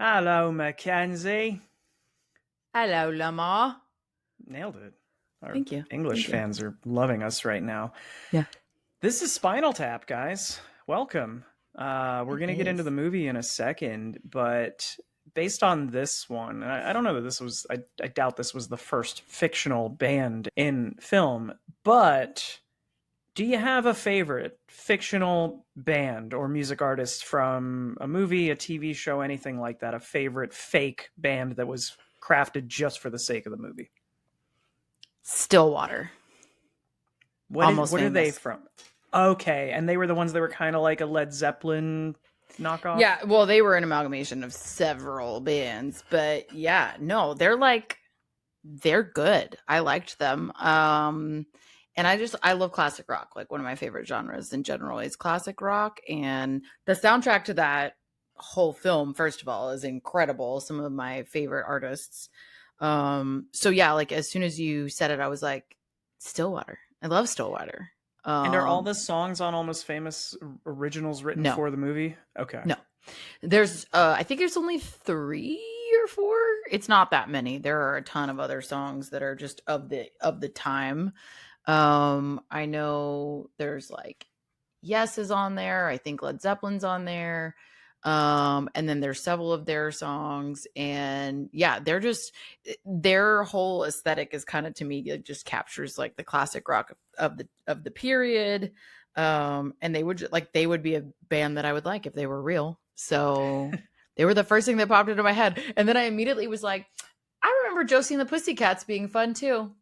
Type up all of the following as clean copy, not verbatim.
Hello, Mackenzie. Hello, Lamar. Nailed it. Our Thank you. English Thank you. fans are loving us right now. Yeah, This is Spinal Tap, guys. Welcome. We're it going to get into the is. movie in a second, but based on this one, I don't know that this was, I doubt this was the first fictional band in film, but do you have a favorite fictional band or music artist from a movie, a TV show, anything like that? A favorite fake band that was crafted just for the sake of the movie? Stillwater. Almost What are they famous. from? Okay, and they were the ones that were kind of like a Led Zeppelin knockoff. Yeah, well, they were an amalgamation of several bands, but yeah, no, they're good. I liked them. And I love classic rock. Like one of my favorite genres in general is classic rock. And the soundtrack to that whole film, first of all, is incredible. Some of my favorite artists. So yeah, like as soon as you said it, I was like, Stillwater. I love Stillwater. And are all Um, the songs on Almost Famous originals written no, for the movie? Okay. no. There's I think there's only 3 or 4. It's not that many. There are a ton of other songs that are just of the time. I know there's like Yes is on there. I think Led Zeppelin's on there. And then there's several of their songs, and yeah, their whole aesthetic is kind of, to me, it just captures like the classic rock of the period. And they would be a band that I would like if they were real. So they were the first thing that popped into my head. And then I immediately was like, I remember Josie and the Pussycats being fun too.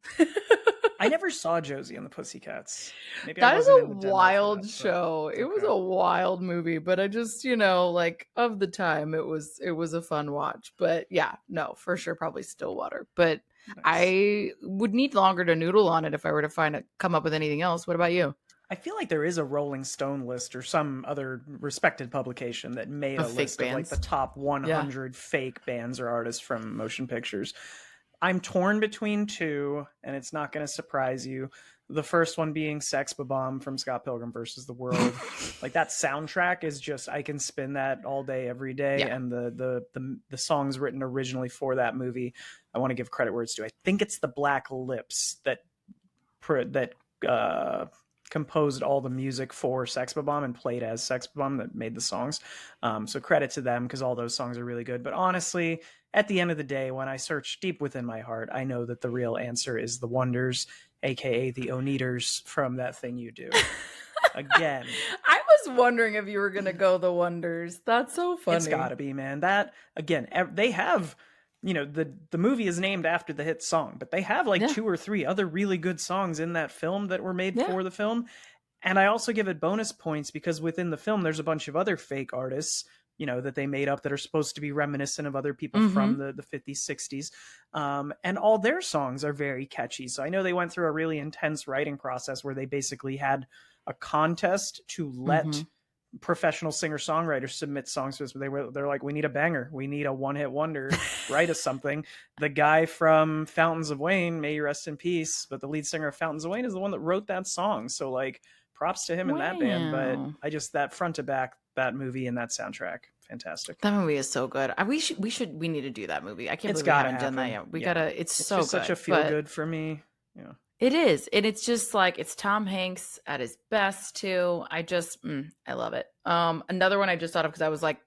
I never saw Josie and the Pussycats. Maybe I That is wasn't a in the demo for wild that, but show. It was okay. a wild movie, but I just, like of the time it was a fun watch. But yeah, no, for sure probably Stillwater. But Nice. I would need longer to noodle on it if I were to come up with anything else. What about you? I feel like there is a Rolling Stone list or some other respected publication that made a Of fake list of like the bands. top Yeah. 100 fake bands or artists from motion pictures. I'm torn between two, and it's not going to surprise you. The first one being Sex Bomb from Scott Pilgrim versus the World. Like that soundtrack is just, I can spin that all day, every day. Yeah. And the songs written originally for that movie, I want to give credit where it's due. I think it's the Black Lips that composed all the music for Sex Bomb and played as Sex Bomb that made the songs. So credit to them because all those songs are really good. But honestly, at the end of the day, when I search deep within my heart, I know that the real answer is the Wonders, aka the Oneaters from That Thing You Do. Again, I was wondering if you were gonna go the Wonders. That's so it's funny. got to be, man. That again, they have, the movie is named after the hit song, but they have like Yeah. two or three other really good songs in that film that were made Yeah. for the film. And I also give it bonus points because within the film, there's a bunch of other fake artists, that they made up that are supposed to be reminiscent of other people from Mm-hmm. the 50s, 60s. And all their songs are very catchy. So I know they went through a really intense writing process where they basically had a contest to Mm-hmm. let professional singer-songwriters submit songs to us. They're like, we need a banger. We need a one-hit wonder. Write us something. The guy from Fountains of Wayne, may you rest in peace, but the lead singer of Fountains of Wayne is the one that wrote that song. So like, props to him in that band. But Wow. that front to back, that movie and that soundtrack, fantastic. That movie is so good. We need to do that movie. I can't It's believe we got to haven't done that happen. yet. We Yeah, gotta. It's it's so just such a good, feel but good for me. Yeah. it is, and it's just like it's Tom Hanks at his best too. I love it. Another one I just thought of because I was like,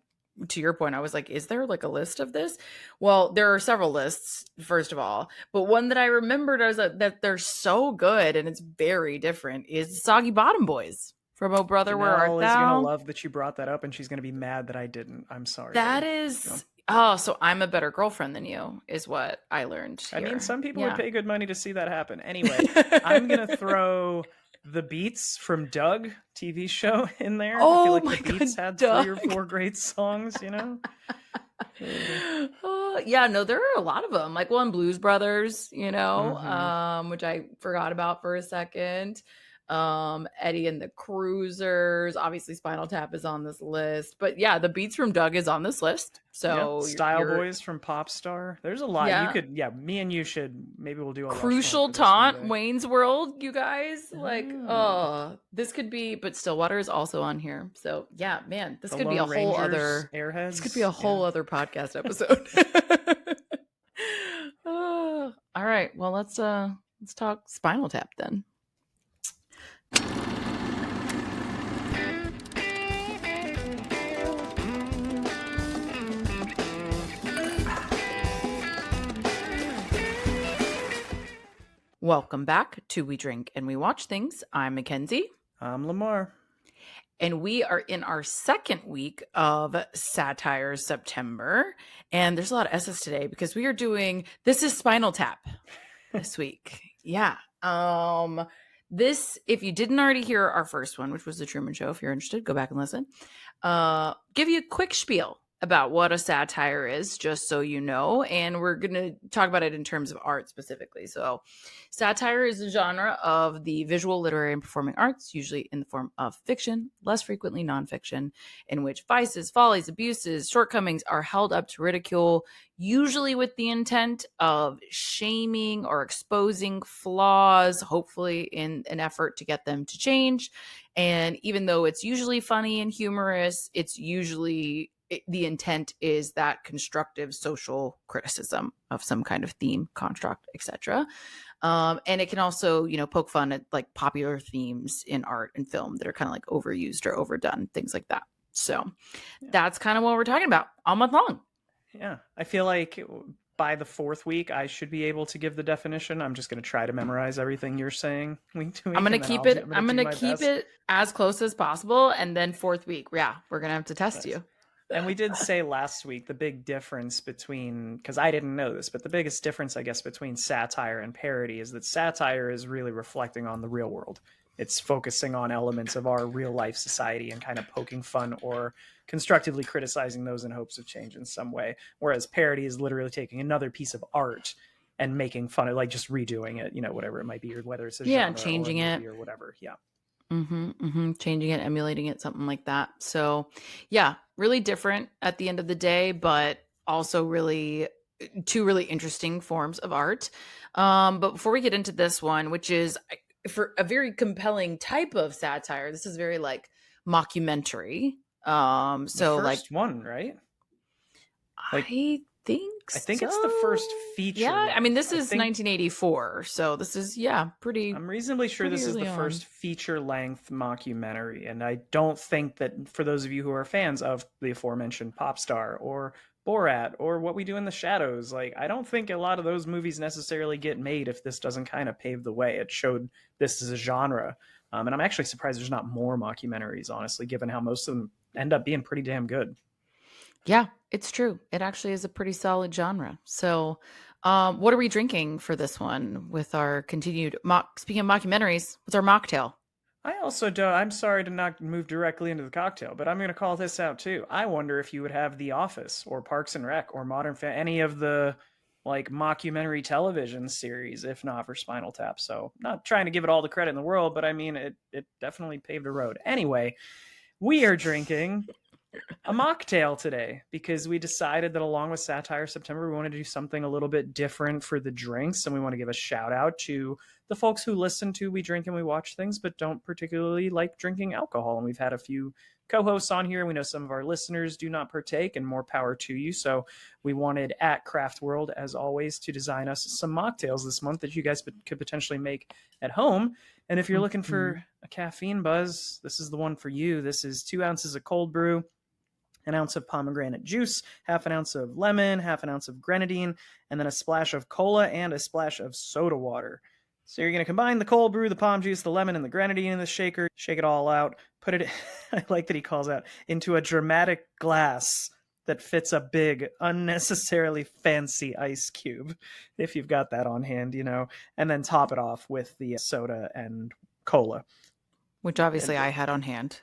to your point, I was like, is there like a list of this? Well, there are several lists, first of all, but one that I remembered, I was like, that they're so good and it's very different, is Soggy Bottom Boys from Oh Brother Where Art Janelle is gonna Thou? love that you brought that up, and she's gonna be mad that I didn't. I'm sorry, That babe. No. is, oh, so I'm a better girlfriend than you, is what I learned I mean, here. some people would Yeah. pay good money to see that happen. Anyway, I'm gonna throw the Beats from Doug TV show in there. I feel Oh like the my Beats God, had 3 or 4 Doug. great songs. Yeah, no, there are a lot of them. Like one Blues Brothers, Mm-hmm. which I forgot about for a second. Eddie and the Cruisers. Obviously, Spinal Tap is on this list. But yeah, the Beats from Doug is on this list. Yeah, So Style Boys from Popstar. There's a lot. You yeah. could, yeah, me and you should, maybe we'll do a Rushmore Crucial for this one Taunt, day. Wayne's World, you guys. Like, Ah, oh, this could be, but Stillwater is also on here. So yeah, man, this the could be a Lone whole Rangers, other this could be Airheads. a Yeah. whole other podcast episode. Oh, all right. Well, let's talk Spinal Tap then. Welcome back to We Drink and We Watch Things. I'm Mackenzie. I'm Lamar. And we are in our second week of Satire September. And there's a lot of S's today because we are doing This is Spinal Tap this week. Yeah. This, if you didn't already hear our first one, which was The Truman Show, if you're interested, go back and listen. Give you a quick spiel about what a satire is, just so you know. And we're going to talk about it in terms of art specifically. So satire is a genre of the visual, literary, and performing arts, usually in the form of fiction, less frequently nonfiction, in which vices, follies, abuses, shortcomings are held up to ridicule, usually with the intent of shaming or exposing flaws, hopefully in an effort to get them to change. And even though it's usually funny and humorous, it's usually the intent is that constructive social criticism of some kind of theme, construct, etc. And it can also, poke fun at like popular themes in art and film that are kind of like overused or overdone, things like that. So that's kind of what we're talking about all month long. Yeah, I feel like by the fourth week, I should be able to give the definition. I'm just going to try to memorize everything you're saying week to week. I'm going to keep it. I'm going to keep it as close as possible. And then fourth week, yeah, we're going to have to test you. And we did say last week the big difference between, because I didn't know this, but the biggest difference, I guess, between satire and parody is that satire is really reflecting on the real world. It's focusing on elements of our real life society and kind of poking fun or constructively criticizing those in hopes of change in some way. Whereas parody is literally taking another piece of art and making fun of, like, just redoing it, whatever it might be, or whether it's a genre changing or a it movie or whatever. Yeah. Changing it, emulating it, something like that. So yeah, really different at the end of the day, but also really two really interesting forms of art. But before we get into this one, which is for a very compelling type of satire, this is very like mockumentary. So the like first one, right? Like, I think it's the first feature. Yeah, I mean, this is 1984, so this is pretty. I'm reasonably sure this is the first feature-length mockumentary, and I don't think that for those of you who are fans of the aforementioned Popstar or Borat or What We Do in the Shadows, like, I don't think a lot of those movies necessarily get made if this doesn't kind of pave the way. It showed this as a genre, and I'm actually surprised there's not more mockumentaries, honestly, given how most of them end up being pretty damn good. Yeah, it's true. It actually is a pretty solid genre. So, what are we drinking for this one with our continued speaking of mockumentaries, what's our mocktail? I also don't, I'm sorry to not move directly into the cocktail, but I'm going to call this out too. I wonder if you would have The Office or Parks and Rec or any of the like mockumentary television series, if not for Spinal Tap. So not trying to give it all the credit in the world, but I mean, it definitely paved a road. Anyway, we are drinking a mocktail today because we decided that along with Satire September, we wanted to do something a little bit different for the drinks. And we want to give a shout out to the folks who listen to We Drink and We Watch Things, but don't particularly like drinking alcohol. And we've had a few co-hosts on here. We know some of our listeners do not partake, and more power to you. So we wanted at Craft World, as always, to design us some mocktails this month that you guys could potentially make at home. And if you're looking for a caffeine buzz, this is the one for you. This is 2 ounces of cold brew, an ounce of pomegranate juice, half an ounce of lemon, half an ounce of grenadine, and then a splash of cola and a splash of soda water. So you're going to combine the cold brew, the pom juice, the lemon, and the grenadine in the shaker, shake it all out, put it, I like that he calls out, into a dramatic glass that fits a big, unnecessarily fancy ice cube, if you've got that on hand, and then top it off with the soda and cola. Which obviously I had on hand.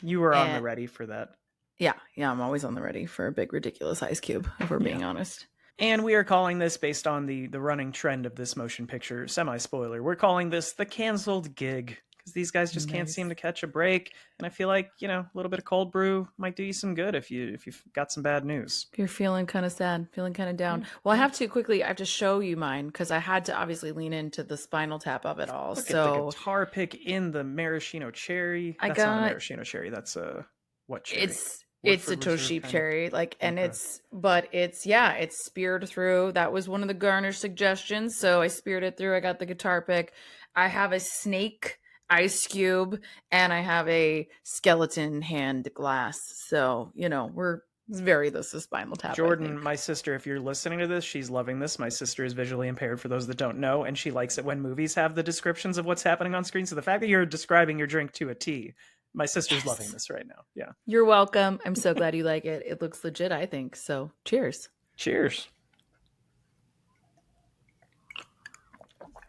You were on the ready for that. Yeah, I'm always on the ready for a big, ridiculous ice cube, if we're being honest. And we are calling this, based on the running trend of this motion picture, semi-spoiler, we're calling this the canceled gig. Because these guys just can't seem Nice. to catch a break. And I feel like, a little bit of cold brew might do you some good if you've got some bad news. If you're feeling kind of sad, feeling kind of down. Yeah, Well, yeah. I have to show you mine because I had to obviously lean into the Spinal Tap of it all. Look at the So guitar pick in the maraschino cherry. I That's not a got maraschino cherry. That's a what cherry? it's a Woodford Reserve Toshiba kind of. cherry, like, and Okay. it's speared through. That was one of the garnish suggestions, so I speared it through. I got the guitar pick. I have a snake ice cube, and I have a skeleton hand glass. So this is Spinal Tap, I Jordan, think. my sister, if you're listening to this, she's loving this. My sister is visually impaired, for those that don't know, and she likes it when movies have the descriptions of what's happening on screen. So the fact that you're describing your drink to a T, my sister's loving Yes. this right now. Yeah. You're welcome. I'm so glad you like it. It looks legit, I think. So, cheers. Cheers.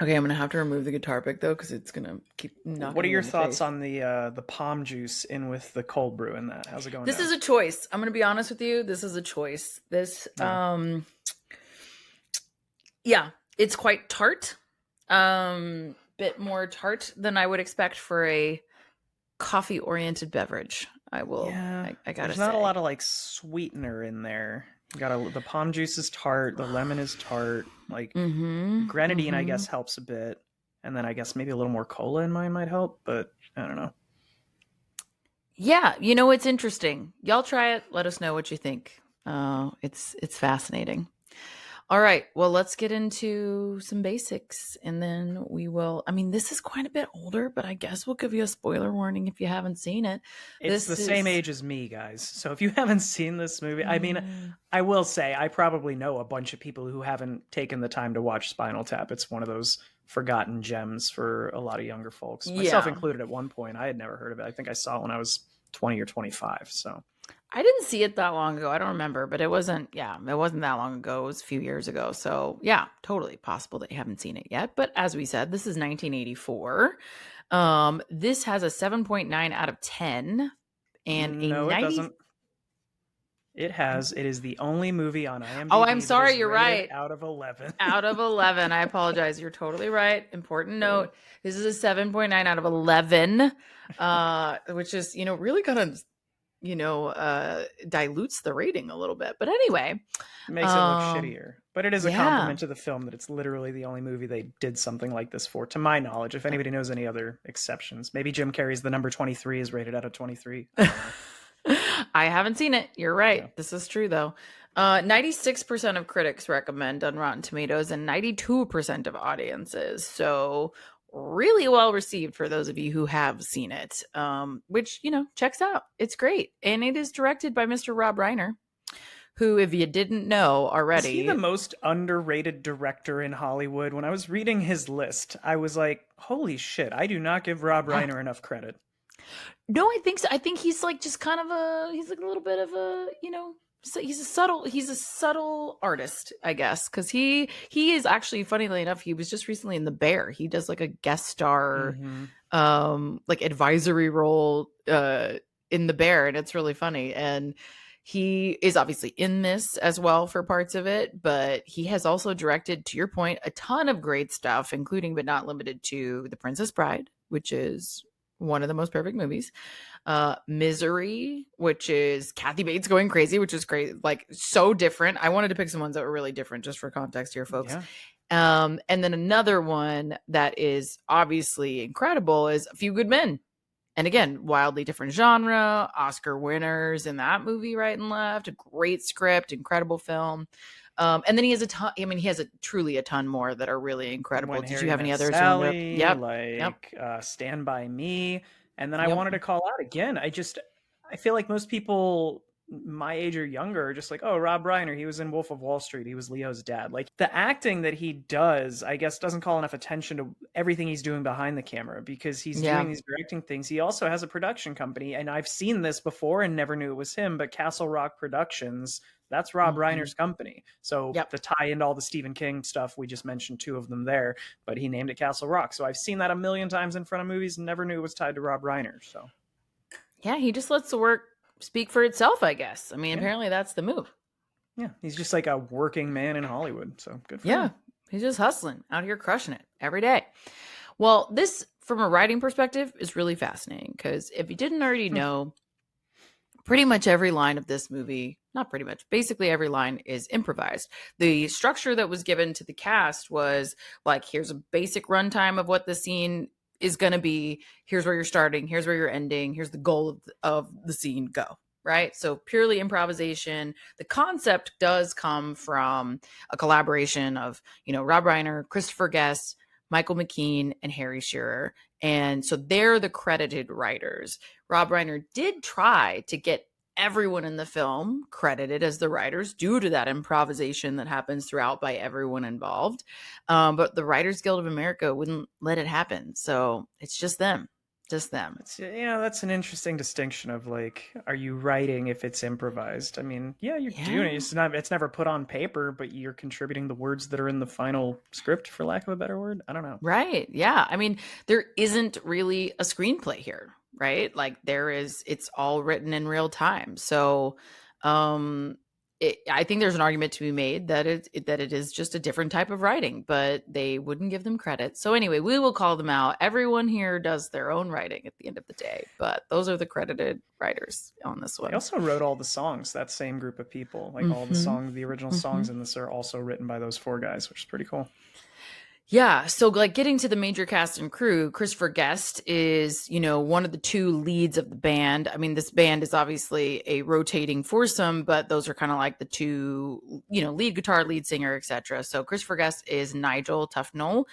Okay, I'm gonna have to remove the guitar pick though, because it's gonna keep knocking. What are me your in the thoughts face. on the palm juice in with the cold brew in that? How's it going This down? is a choice. I'm gonna be honest with you. This is a choice. Yeah. Yeah, it's quite tart. Bit more tart than I would expect for a coffee-oriented beverage. Yeah. I gotta There's not a say. lot of like sweetener in there. The palm juice is tart, the lemon is tart, like Mm-hmm. grenadine I Mm-hmm. guess helps a bit. And then I guess maybe a little more cola in mine might help, but I don't know. Yeah, it's interesting. Y'all try it. Let us know what you think. It's fascinating. All right, well, let's get into some basics and then we will. I mean, this is quite a bit older, but I guess we'll give you a spoiler warning if you haven't seen it. It's the This same is. age as me, guys. So if you haven't seen this movie, I mean, Mm, I will say I probably know a bunch of people who haven't taken the time to watch Spinal Tap. It's one of those forgotten gems for a lot of younger folks, myself yeah. included at one point. I had never heard of it. I think I saw it when I was 20 or 25. So, I didn't see it that long ago. I don't remember, but it wasn't that long ago. It was a few years ago. So, yeah, totally possible that you haven't seen it yet. But as we said, this is 1984. This has a 7.9 out of 10 and a no, it 90. doesn't. It is the only movie on Oh, I'm IMDb that sorry, is you're rated right. out of 11. Out of 11. I apologize. You're totally right. Important note. This is a 7.9 out of 11, which is, really kind of, dilutes the rating a little bit. But anyway, Makes it look um, shittier. But it is a yeah. compliment to the film that it's literally the only movie they did something like this for, to my knowledge. If anybody knows any other exceptions, maybe Jim Carrey's The Number 23 is rated out of 23. I don't know. I haven't seen it. You're Yeah. right. This is true, though. 96% of critics recommend on Rotten Tomatoes and 92% of audiences. So, really well received for those of you who have seen it, which, checks out. It's great. And it is directed by Mr. Rob Reiner, who, if you didn't know Is he the already, most underrated director in Hollywood? When I was reading his list, I was like, holy shit, I do not give Rob yeah. Reiner enough credit. No, I think so. I think he's like just kind of he's like a little bit of a, so he's a subtle artist, I guess, because he is actually, funnily enough, he was just recently in The Bear. He does like a guest star, Mm-hmm. like advisory role, in The Bear, and it's really funny. And he is obviously in this as well for parts of it, but he has also directed, to your point, a ton of great stuff, including but not limited to The Princess Bride, which is one of the most perfect movies. Misery, which is Kathy Bates going crazy, which is great, like so different. I wanted to pick some ones that were really different just for context here, folks. Yeah. And then another one that is obviously incredible is A Few Good Men. And again, wildly different genre, Oscar winners in that movie, right and left, a great script, incredible film. And then he has a ton. I mean, he has truly a ton more that are really incredible. When Did you Harry have any Met others you wanted to? Sally, Yep, yep, like Stand By Me. And then I yep. wanted to call out again. I feel like most people my age or younger are just like, oh, Rob Reiner, he was in Wolf of Wall Street. He was Leo's dad. Like the acting that he does, I guess, doesn't call enough attention to everything he's doing behind the camera because he's Yeah. doing these directing things. He also has a production company, and I've seen this before and never knew it was him, but Castle Rock Productions, that's Rob Mhm. Reiner's company. So Yep. the tie into all the Stephen King stuff, we just mentioned two of them there, but he named it Castle Rock. So I've seen that a million times in front of movies and never knew it was tied to Rob Reiner. So Yeah, he just lets the work speak for itself, I guess. I mean, yeah. apparently that's the move. Yeah, he's just like a working man in Hollywood, so good for Yeah, him. he's just hustling out here, crushing it every day. Well, this, from a writing perspective, is really fascinating because if you didn't already know, pretty much every line of this movie, not pretty much, basically every line is improvised. The structure that was given to the cast was like, here's a basic runtime of what the scene is going to be. Here's where you're starting. Here's where you're ending. Here's the goal of the scene. Go. Right. So purely improvisation. The concept does come from a collaboration of, Rob Reiner, Christopher Guest, Michael McKean, and Harry Shearer. And so they're the credited writers. Rob Reiner did try to get everyone in the film credited as the writers due to that improvisation that happens throughout by everyone involved. But the Writers Guild of America wouldn't let it happen. So it's just them. Just them. It's, that's an interesting distinction of like, are you writing if it's improvised? I mean, yeah, you're doing it. It's never put on paper, but you're contributing the words that are in the final script, for lack of a better word. I don't know. Right. Yeah. I mean, there isn't really a screenplay here, right? Like it's all written in real time. So, I think there's an argument to be made that it is just a different type of writing, but they wouldn't give them credit. So anyway, we will call them out. Everyone here does their own writing at the end of the day, but those are the credited writers on this one. They also wrote all the songs, that same group of people. Like all the original songs in this are also written by those four guys, which is pretty cool. Yeah. So like getting to the major cast and crew, Christopher Guest is, one of the two leads of the band. I mean, this band is obviously a rotating foursome, but those are kind of like the two, lead guitar, lead singer, etc. So Christopher Guest is Nigel Tufnell,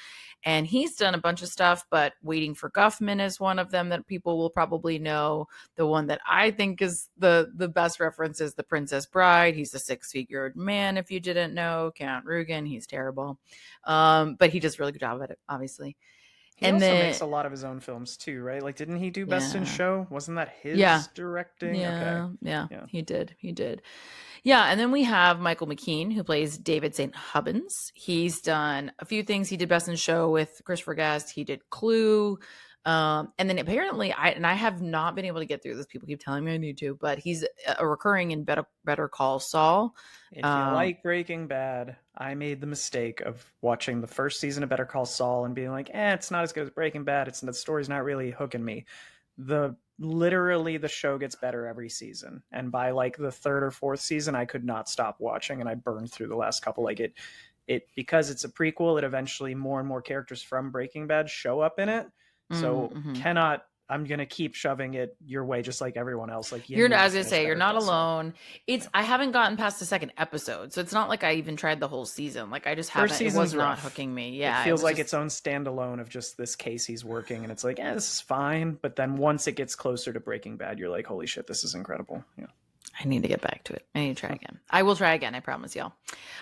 and he's done a bunch of stuff, but Waiting for Guffman is one of them that people will probably know. The one that I think is the best reference is The Princess Bride. He's a 6-figured man, if you didn't know. Count Rugen, he's terrible. But he does a really good job at it, obviously. He also makes a lot of his own films too, right? Like, didn't he do Best in Show? Wasn't that his directing? Yeah, okay. Yeah, he did. Yeah, and then we have Michael McKean, who plays David St. Hubbins. He's done a few things. He did Best in Show with Christopher Guest. He did Clue. And then apparently, I have not been able to get through this. People keep telling me I need to, but he's a recurring in Better Call Saul. If you like Breaking Bad, I made the mistake of watching the first season of Better Call Saul and being like, it's not as good as Breaking Bad. The story's not really hooking me. Literally the show gets better every season, and by like the third or fourth season I could not stop watching, and I burned through the last couple. Like it because it's a prequel, it eventually more and more characters from Breaking Bad show up in it, so I'm gonna keep shoving it your way, just like everyone else. Like you're not alone. I haven't gotten past the second episode, so it's not like I even tried the whole season. Like I just haven't. It was not hooking me. Yeah, it feels like its own standalone of just this case he's working, and it's like, this is fine. But then once it gets closer to Breaking Bad, you're like, holy shit, this is incredible. Yeah, I need to get back to it. I need to try again. I will try again. I promise y'all.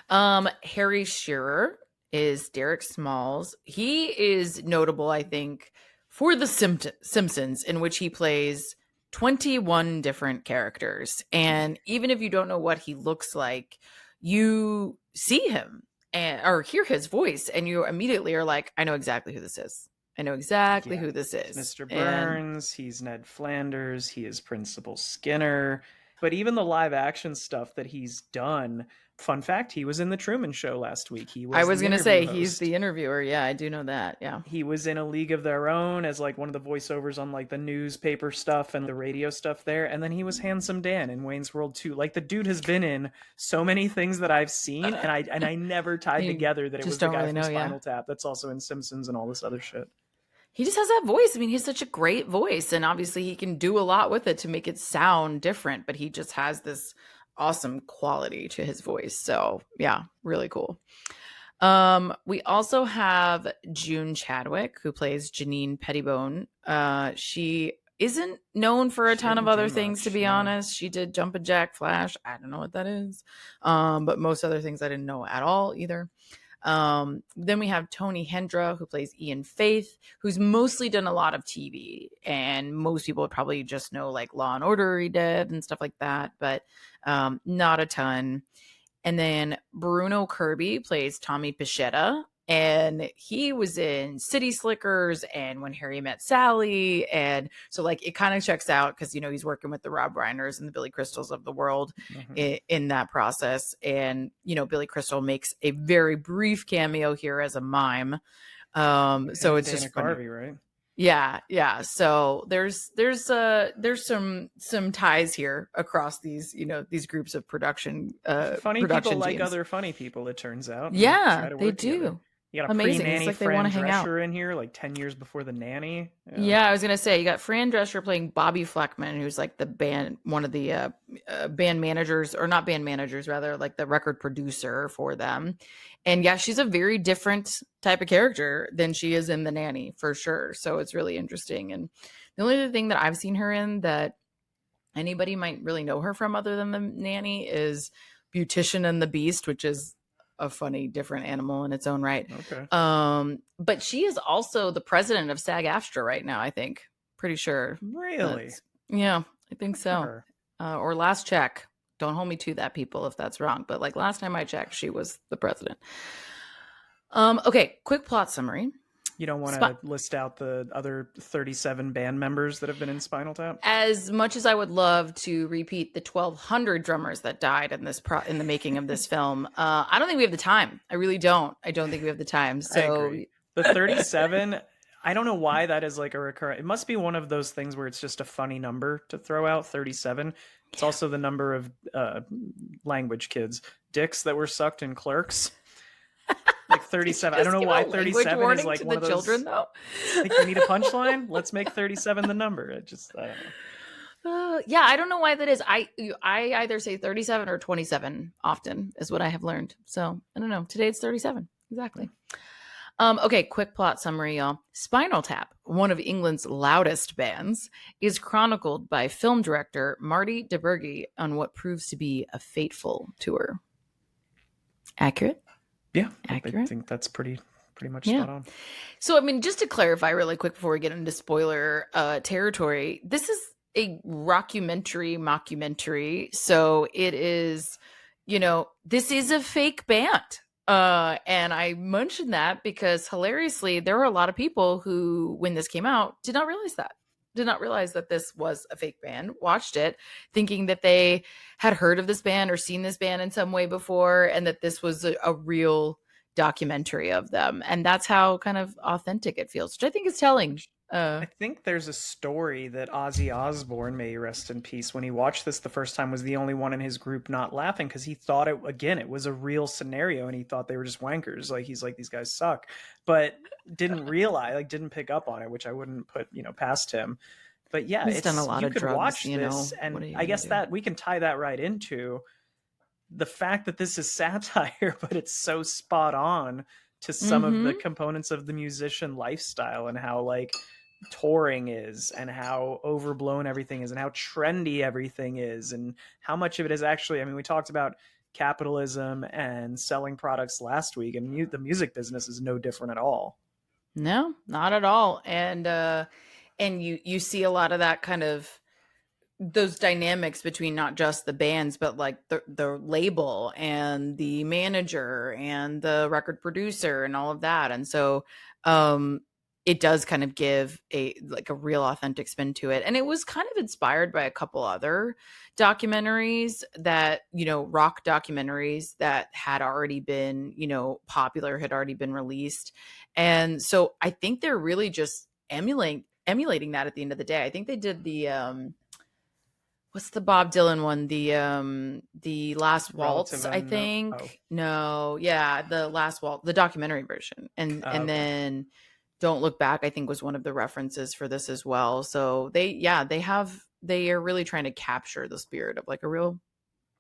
Harry Shearer is Derek Smalls. He is notable, I think, for The Simpsons, in which he plays 21 different characters. And even if you don't know what he looks like, you see him or hear his voice, and you immediately are like, I know exactly who this is. Who this is. Mr. Burns, he's Ned Flanders, he is Principal Skinner. But even the live action stuff that he's done, fun fact, he was in the Truman Show last week. I was going to say he's the interviewer. Yeah, I do know that. Yeah. He was in A League of Their Own as like one of the voiceovers on like the newspaper stuff and the radio stuff there. And then he was Handsome Dan in Wayne's World 2. Like the dude has been in so many things that I've seen, and I never tied together that it was the guy from Spinal Tap that's also in Simpsons and all this other shit. He just has that voice. I mean, he's such a great voice, and obviously he can do a lot with it to make it sound different, but he just has this awesome quality to his voice. So yeah, really cool. We also have June Chadwick, who plays Janine Pettibone. She isn't known for a ton of other things, to be honest. She did Jumpin' Jack Flash. I don't know what that is. But most other things I didn't know at all either. Then we have Tony Hendra, who plays Ian Faith, who's mostly done a lot of TV, and most people would probably just know like Law and Order he did and stuff like that, but not a ton. And then Bruno Kirby plays Tommy Pichetta. and he was in City Slickers and When Harry Met Sally, and so like it kind of checks out because he's working with the Rob Reiners and the Billy Crystals of the world in that process. And Billy Crystal makes a very brief cameo here as a mime. So it's Dana just funny. Carvey, right? Yeah. So there's some ties here across these these groups of production Funny production people like teams. other funny people, it turns out. Yeah, Try to they work do. together. You got a Amazing. pre-nanny It's like they Fran want to hang out. Drescher in here, like 10 years before the nanny. Yeah, I was gonna say you got Fran Drescher playing Bobby Fleckman, who's like one of the band managers, or not band managers, rather like the record producer for them. And yeah, she's a very different type of character than she is in The Nanny, for sure. So it's really interesting. And the only other thing that I've seen her in that anybody might really know her from other than The Nanny is Beautician and the Beast, which is a funny different animal in its own right. Okay. But she is also the president of SAG-AFTRA right now, I think. Pretty sure. Really? Yeah, I think so. Her. Or last check. Don't hold me to that, people, if that's wrong. But like last time I checked, she was the president. Okay, quick plot summary. You don't want to list out the other 37 band members that have been in Spinal Tap? As much as I would love to repeat the 1,200 drummers that died in in the making of this film, I don't think we have the time. I really don't. I don't think we have the time. So I agree. The 37, I don't know why that is like a recurrent. It must be one of those things where it's just a funny number to throw out, 37. It's also the number of language kids, dicks that were sucked in Clerks. Like 37. I don't know why 37 is like one of those children, though. Like, you need a punchline? Let's make 37 the number. I don't know. Yeah, I don't know why that is. I either say 37 or 27 often is what I have learned. So I don't know. Today it's 37. Exactly. Okay, quick plot summary, y'all. Spinal Tap, one of England's loudest bands, is chronicled by film director Marty DeBurgi on what proves to be a fateful tour. Accurate? Yeah, accurate. I think that's pretty much spot on. So, I mean, just to clarify really quick before we get into spoiler territory, this is a mockumentary. So it is, this is a fake band. And I mentioned that because hilariously, there were a lot of people who, when this came out, did not realize that this was a fake band, watched it thinking that they had heard of this band or seen this band in some way before, and that this was a real documentary of them. And that's how kind of authentic it feels, which I think is telling. I think there's a story that Ozzy Osbourne, may he rest in peace, when he watched this the first time, was the only one in his group not laughing because he thought it was a real scenario and he thought they were just wankers. Like, he's like, these guys suck, but didn't realize, didn't pick up on it, which I wouldn't put, past him. But yeah, he's done a lot of drugs, watch this, and I guess that we can tie that right into the fact that this is satire, but it's so spot on to some of the components of the musician lifestyle and how like touring is and how overblown everything is and how trendy everything is and how much of it is actually, I mean, we talked about capitalism and selling products last week, and the music business is no different at all. No, not at all. And you see a lot of that kind of those dynamics between not just the bands, but like the label and the manager and the record producer and all of that. And so it does kind of give a real authentic spin to it. And it was kind of inspired by a couple other documentaries that, rock documentaries that had already been, popular, had already been released. And so I think they're really just emulating that at the end of the day. I think they did the what's the Bob Dylan one? The Last Waltz, I think. The Last Waltz, the documentary version. And then Don't Look Back, I think, was one of the references for this as well. So they are really trying to capture the spirit of like a real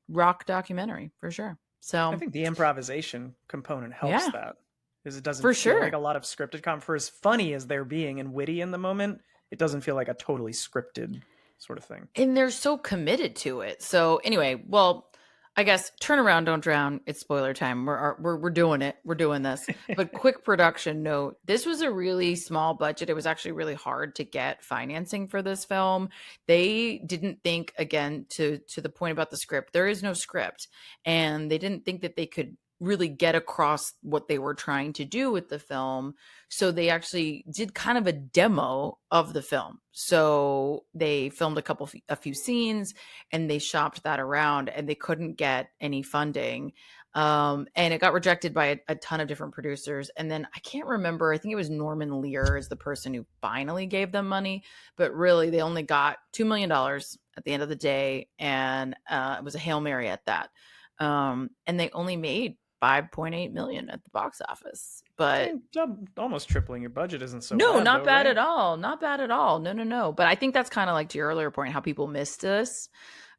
rock documentary for sure. So I think the improvisation component helps that, because it doesn't feel like a lot of scripted for as funny as they're being and witty in the moment, it doesn't feel like a totally scripted sort of thing. And they're so committed to it. So anyway, well, I guess turn around, don't drown. It's spoiler time. We're doing it. We're doing this. But quick production note: this was a really small budget. It was actually really hard to get financing for this film. They didn't think, again, to the point about the script. There is no script, and they didn't think that they could really get across what they were trying to do with the film. So they actually did kind of a demo of the film. So they filmed a few scenes, and they shopped that around, and they couldn't get any funding. And it got rejected by a ton of different producers. And then I can't remember, I think it was Norman Lear is the person who finally gave them money, but really they only got $2 million at the end of the day. And it was a Hail Mary at that. And they only made 5.8 million at the box office. But Almost tripling your budget isn't so no, bad, not though, bad right? at all. Not bad at all. No, no, no. But I think that's kind of like to your earlier point, how people missed this.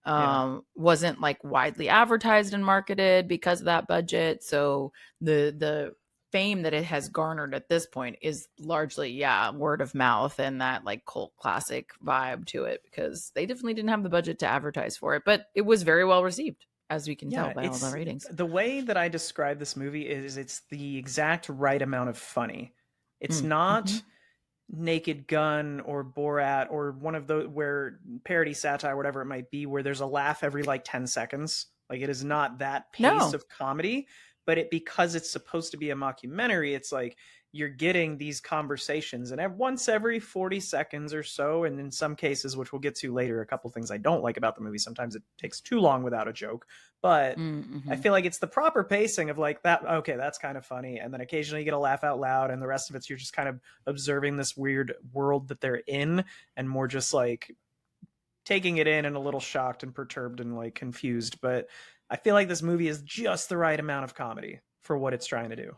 Yeah. Wasn't like widely advertised and marketed because of that budget. So the fame that it has garnered at this point is largely, yeah, word of mouth and that like cult classic vibe to it, because they definitely didn't have the budget to advertise for it. But it was very well received, as we can tell Yeah, by all the it's ratings. the way that I describe this movie is it's the exact right amount of funny. It's Mm-hmm. not Naked Gun or Borat or one of those where parody satire, whatever it might be, where there's a laugh every like 10 seconds. Like it is not that pace No. of comedy, but because it's supposed to be a mockumentary, it's like you're getting these conversations and once every 40 seconds or so, and in some cases, which we'll get to later, a couple things I don't like about the movie, sometimes it takes too long without a joke, but I Mm-hmm. feel like it's the proper pacing of like that, okay, that's kind of funny, and then occasionally you get a laugh out loud, and the rest of it's you're just kind of observing this weird world that they're in, and more just like taking it in and a little shocked and perturbed and like confused. But I feel like this movie is just the right amount of comedy for what it's trying to do.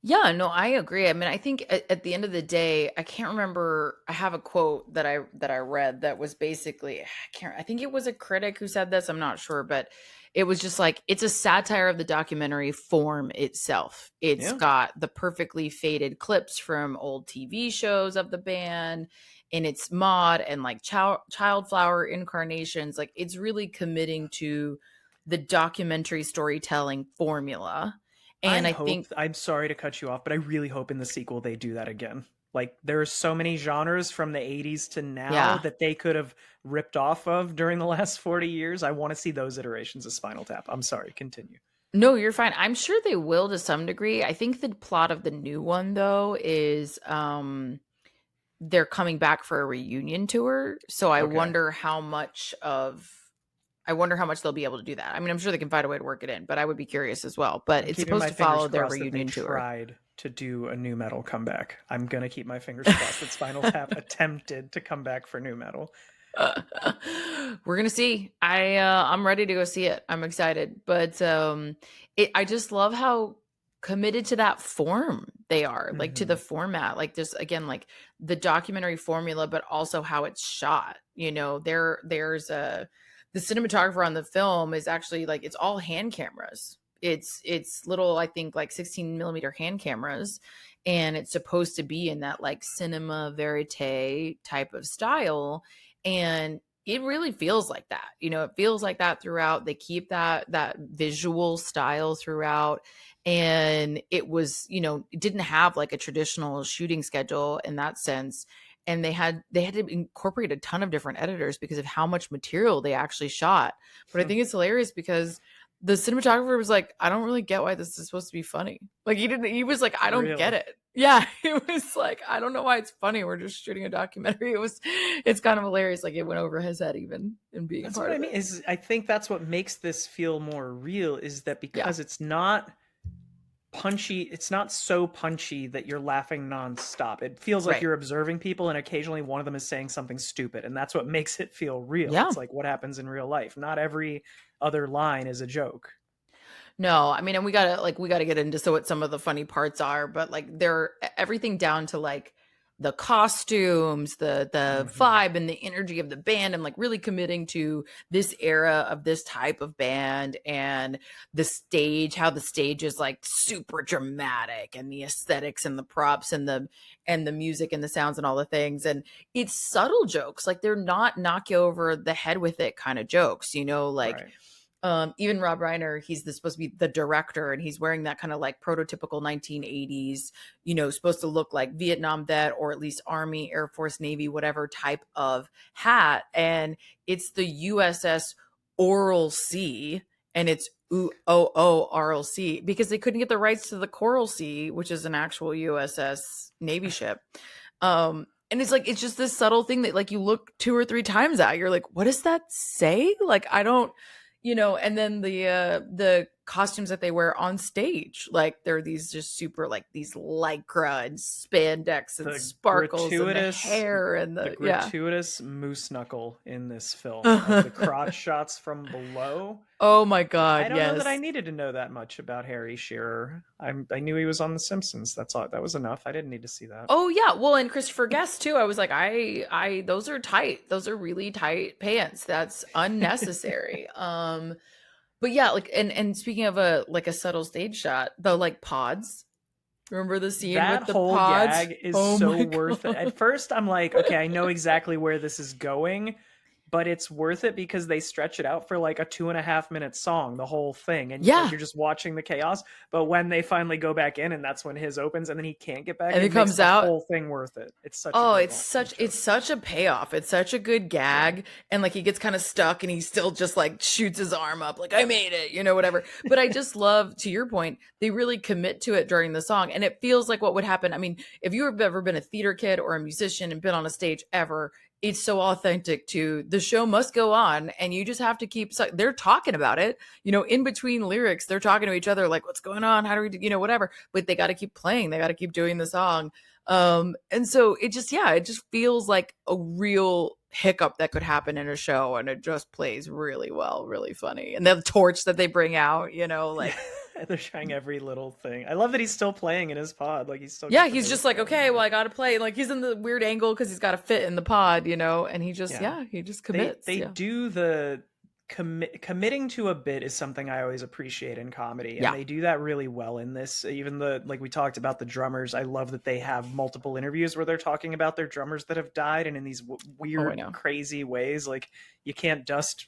Yeah, no, I agree. I mean, I think at the end of the day, I can't remember. I have a quote that I read that was basically, I think it was a critic who said this. I'm not sure, but it was just like it's a satire of the documentary form itself. It's Yeah. got the perfectly faded clips from old TV shows of the band in its mod and like childflower incarnations. Like it's really committing to the documentary storytelling formula. I And I hope, think, I'm sorry to cut you off, but I really hope in the sequel they do that again. Like there are so many genres from the 80s to now yeah. that they could have ripped off of during the last 40 years. I want to see those iterations of Spinal Tap. I'm sorry, continue. No, you're fine. I'm sure they will to some degree. I think the plot of the new one though is they're coming back for a reunion tour. So Okay. I wonder how much they'll be able to do that. I mean, I'm sure they can find a way to work it in, but I would be curious as well. But I'm it's keeping supposed my to fingers follow their crossed that they reunion tour. tried to do a new metal comeback. I'm gonna keep my fingers crossed that Spinal Tap attempted to come back for new metal. We're gonna see. I'm ready to go see it. I'm excited, but I just love how committed to that form they are, like to the Mm-hmm. format, like just again like the documentary formula, but also how it's shot. There's a the cinematographer on the film is actually like it's all hand cameras. It's little, I think like 16 millimeter hand cameras, and it's supposed to be in that like cinema verite type of style, and it really feels like that. It feels like that throughout. They keep that visual style throughout. And it didn't have like a traditional shooting schedule in that sense. And they had to incorporate a ton of different editors because of how much material they actually shot. But I think it's hilarious because the cinematographer was like, I don't really get why this is supposed to be funny. Like he was like, I don't get Really? it. Yeah, it was like, I don't know why it's funny. We're just shooting a documentary. It's kind of hilarious. Like it went over his head even in being a That's what part I of mean. it. Is I think that's what makes this feel more real is that Yeah, because it's not punchy, it's not so punchy that you're laughing nonstop. It feels like right. you're observing people and occasionally one of them is saying something stupid, and that's what makes it feel real. Yeah. It's like what happens in real life. Not every other line is a joke. No, I mean, and we gotta get into so what some of the funny parts are, but like they're everything down to like the costumes, the Mm-hmm. vibe and the energy of the band, and like really committing to this era of this type of band, and the stage, how the stage is like super dramatic, and the aesthetics and the props and the music and the sounds and all the things. And it's subtle jokes. Like they're not knock you over the head with it kind of jokes, like Right. even Rob Reiner, supposed to be the director, and he's wearing that kind of like prototypical 1980s, supposed to look like Vietnam vet or at least Army, Air Force, Navy, whatever type of hat. And it's the USS Oral Sea, and it's OORLC, because they couldn't get the rights to the Coral Sea, which is an actual USS Navy ship. And it's like, it's just this subtle thing that like you look 2 or 3 times at, you're like, what does that say? Like, I don't, and then the costumes that they wear on stage, like they're these just super like these lycra and spandex and The sparkles and the gratuitous, hair and the yeah. gratuitous moose knuckle in this film of the crotch shots from below. Oh my I God, don't know that I yes. needed to know that much about Harry Shearer. I knew he was on The Simpsons. That's all. That was enough. I didn't need to see that. Oh yeah, well, and Christopher Guest too. I was like, I, those are tight. Those are really tight pants. That's unnecessary. But yeah, like, and speaking of a subtle stage shot, the like pods. Remember the scene That with the whole pods? gag is Oh so my worth it. God. At first, I'm like, okay, I know exactly where this is going, but it's worth it because they stretch it out for like a 2.5 minute song, the whole thing, and like Yeah, you're just watching the chaos. But when they finally go back in, and that's when his opens, and then he can't get back and in, it it makes comes the out. whole thing worth it. It's such a Oh, good it's joke. such a payoff. It's such a good Yeah. gag. And like he gets kind of stuck and he still just like shoots his arm up, like, I made it, whatever. But I just love, to your point, they really commit to it during the song. And it feels like what would happen. I mean, if you have ever been a theater kid or a musician and been on a stage ever, it's so authentic to the show must go on. And you just have to keep, they're talking about it, in between lyrics, they're talking to each other, like, what's going on? How do we do, whatever. But they got to keep playing. They got to keep doing the song. And so it just, yeah, it just feels like a real hiccup that could happen in a show, and it just plays really well, really funny. And the torch that they bring out, Yeah. like, They're trying every little thing. I love that he's still playing in his pod. Like he's still yeah, got the he's just bass like, going okay, well, on. I gotta play. Like he's in the weird angle because he's got to fit in the pod, and he just, Yeah. yeah, he just they commits. they Yeah. do the committing to a bit is something I always appreciate in comedy, and Yeah. they do that really well in this. Even the like we talked about the drummers, I love that they have multiple interviews where they're talking about their drummers that have died, and in these Oh, I weird know. crazy ways. Like you can't dust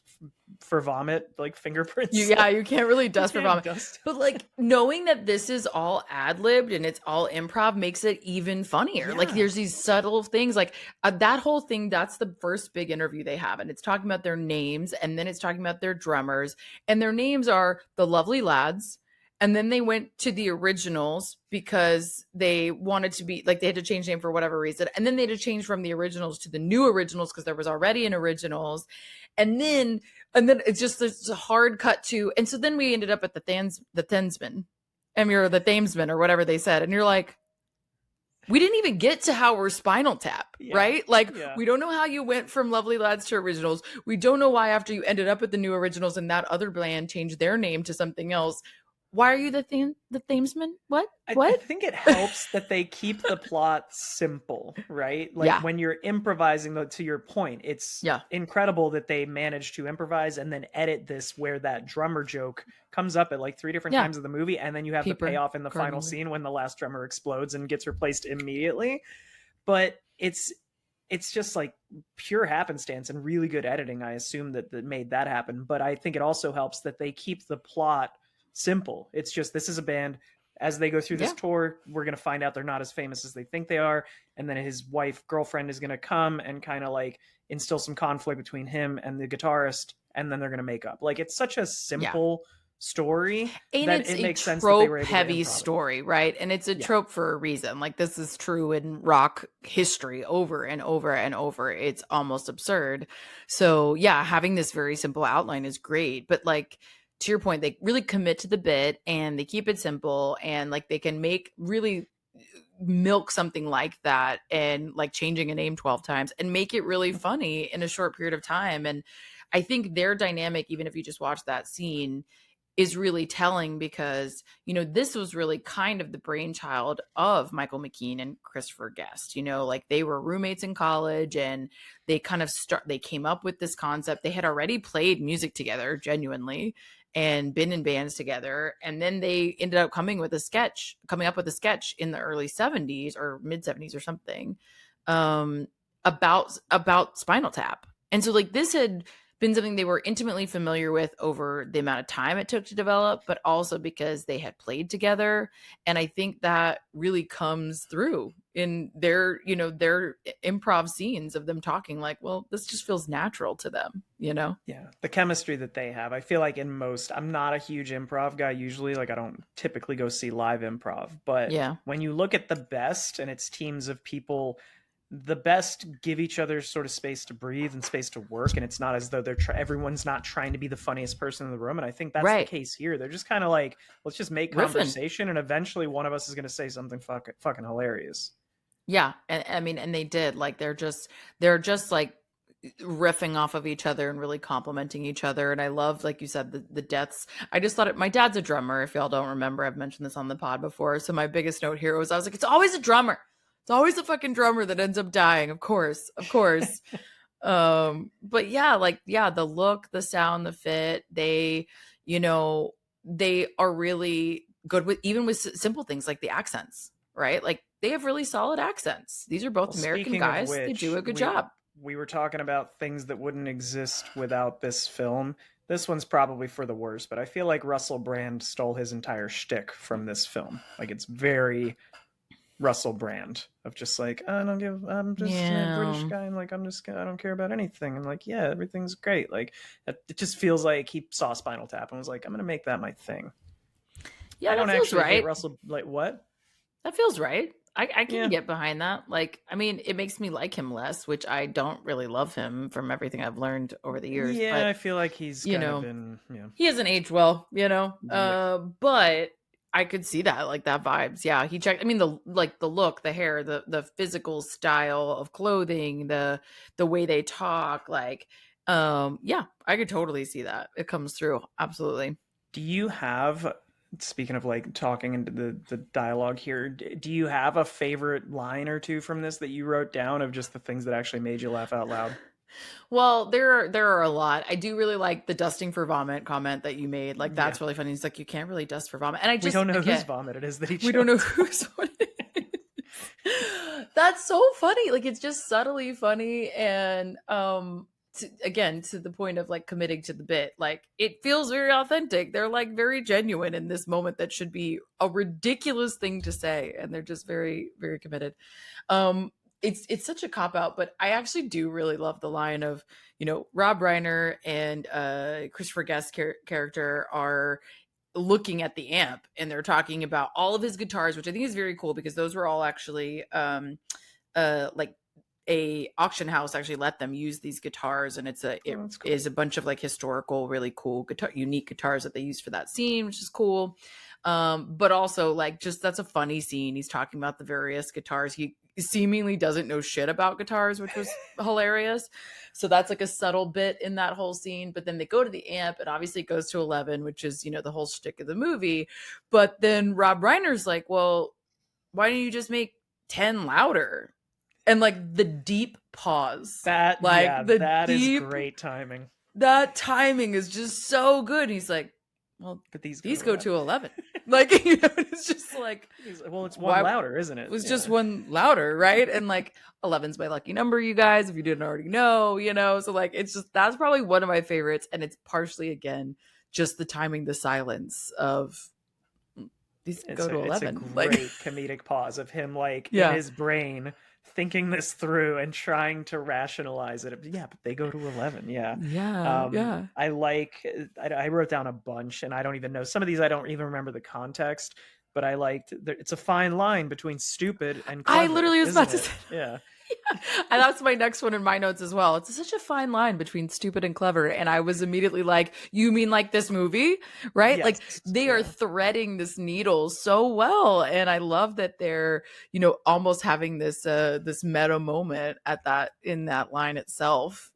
for vomit like fingerprints. Yeah, Like you can't really you dust for can't vomit. dust. But like knowing that this is all ad-libbed and it's all improv makes it even funnier. Like Yeah. there's these subtle things, like that whole thing, that's the first big interview they have. And it's talking about their names, and then it's talking about their drummers. And their names are the Lovely Lads. And then they went to the originals because they wanted to be like, they had to change name for whatever reason. And then they had to change from the originals to the new originals because there was already an originals. And then it's just this hard cut to, and so then we ended up at the Thensman, or the Thamesman or whatever they said, and you're like, we didn't even get to how we're Spinal Tap, Yeah. right? Like Yeah. we don't know how you went from Lovely Lads to originals. We don't know why after you ended up at the new originals and that other band changed their name to something else. Why are you the Thamesman? What? I What? think it helps that they keep the plot simple, right? Like Yeah. when you're improvising, though, to your point, it's Yeah. incredible that they managed to improvise and then edit this where that drummer joke comes up at like 3 different Yeah. times of the movie, and then you have the Peeper. payoff in the final Gardener. scene when the last drummer explodes and gets replaced immediately. But it's just like pure happenstance and really good editing. I assume that made that happen. But I think it also helps that they keep the plot simple. It's just, this is a band. As they go through this Yeah. tour, we're going to find out they're not as famous as they think they are. And then his girlfriend is going to come and kind of like instill some conflict between him and the guitarist. And then they're going to make up. Like, it's such a simple story And that it's it a makes sense that they were trope able to heavy improv it. story, right? And it's a Yeah. trope for a reason. Like this is true in rock history over and over and over. It's almost absurd. So yeah, having this very simple outline is great. But like to your point, they really commit to the bit and they keep it simple, and like they can make really milk something like that, and like changing a name 12 times and make it really funny in a short period of time. And I think their dynamic, even if you just watch that scene, is really telling because, this was really kind of the brainchild of Michael McKean and Christopher Guest. Like they were roommates in college, and they kind of they came up with this concept. They had already played music together genuinely and been in bands together. And then they ended up coming up with a sketch in the early 70s or mid 70s or something, about Spinal Tap. And so like this had been something they were intimately familiar with over the amount of time it took to develop, but also because they had played together. And I think that really comes through in their, their improv scenes of them talking like, well, this just feels natural to them, Yeah, the chemistry that they have. I feel like I'm not a huge improv guy usually. Like, I don't typically go see live improv, but Yeah. when you look at the best and it's teams of people, the best give each other sort of space to breathe and space to work, and it's not as though everyone's not trying to be the funniest person in the room. And I think that's the Right. case here. They're just kind of like, let's just make Riffing. conversation, and eventually one of us is going to say something fucking hilarious. Yeah. And I mean, and they did, like, they're just like riffing off of each other and really complimenting each other. And I love, like you said, the deaths. I just thought my dad's a drummer. If y'all don't remember, I've mentioned this on the pod before. So my biggest note here was, I was like, it's always a drummer. It's always a fucking drummer that ends up dying. Of course. But yeah, like, yeah, the look, the sound, the fit, they are really good with, even with simple things like the accents, right? Like, they have really solid accents. These are both American guys. They do a good job. We were talking about things that wouldn't exist without this film. This one's probably for the worst, but I feel like Russell Brand stole his entire shtick from this film. Like, it's very Russell Brand of just like, I'm just a British guy, and like, I don't care about anything, and like, yeah, everything's great. Like, it just feels like he saw Spinal Tap and was like, I'm gonna make that my thing. Yeah, I don't that feels actually hate right. Russell. Like, what? That feels right. I can Yeah. get behind that. Like, I mean, it makes me like him less, which I don't really love him from everything I've learned over the years. Yeah, But I feel like he's kind of been, he hasn't aged well, Yeah. But I could see that, like, that vibes. Yeah, he checked. I mean, the look, the hair, the physical style of clothing, the way they talk, like, yeah, I could totally see that. It comes through. Absolutely. Do you have, speaking of like talking into the dialogue here, do you have a favorite line or two from this that you wrote down of just the things that actually made you laugh out loud? Well, there are a lot. I do really like the dusting for vomit comment that you made. Like, that's really funny. It's like, you can't really dust for vomit. And we don't know whose vomit it is that he chose. We don't know whose one it is. That's so funny. Like, it's just subtly funny. And again, to the point of like committing to the bit, like, it feels very authentic. They're like very genuine in this moment that should be a ridiculous thing to say. And they're just very, very committed. It's such a cop out, but I actually do really love the line of, Rob Reiner and Christopher Guest's character are looking at the amp, and they're talking about all of his guitars, which I think is very cool, because those were all actually like, a auction house actually let them use these guitars, and it cool. Is a bunch of like historical, really cool unique guitars that they used for that scene, which is cool. But also, like, just, that's a funny scene. He's talking about the various guitars. He seemingly doesn't know shit about guitars, which was hilarious. So that's like a subtle bit in that whole scene. But then they go to the amp, and obviously it goes to 11, which is, the whole shtick of the movie. But then Rob Reiner's like, well, why don't you just make 10 louder? And like, the deep pause. That, like, yeah, that is great timing. That timing is just so good. He's like, well, but these go to 11. Like, it's just like, well, it's one louder, isn't it? It was just one louder, right? And like, 11's my lucky number, you guys, if you didn't already know, so like, it's just, that's probably one of my favorites. And it's partially, again, just the timing, the silence of these go to 11. It's a great comedic pause of him, like, in his brain thinking this through and trying to rationalize it. Yeah, but they go to 11. Yeah. I wrote down a bunch, and I don't even know some of these. I don't even remember the context, but I liked it's a fine line between stupid and clever. I literally was about to say yeah. And that's my next one in my notes as well. It's such a fine line between stupid and clever. And I was immediately like, you mean like this movie, right? Yes, like, they are threading this needle so well. And I love that they're, almost having this this meta moment in that line itself,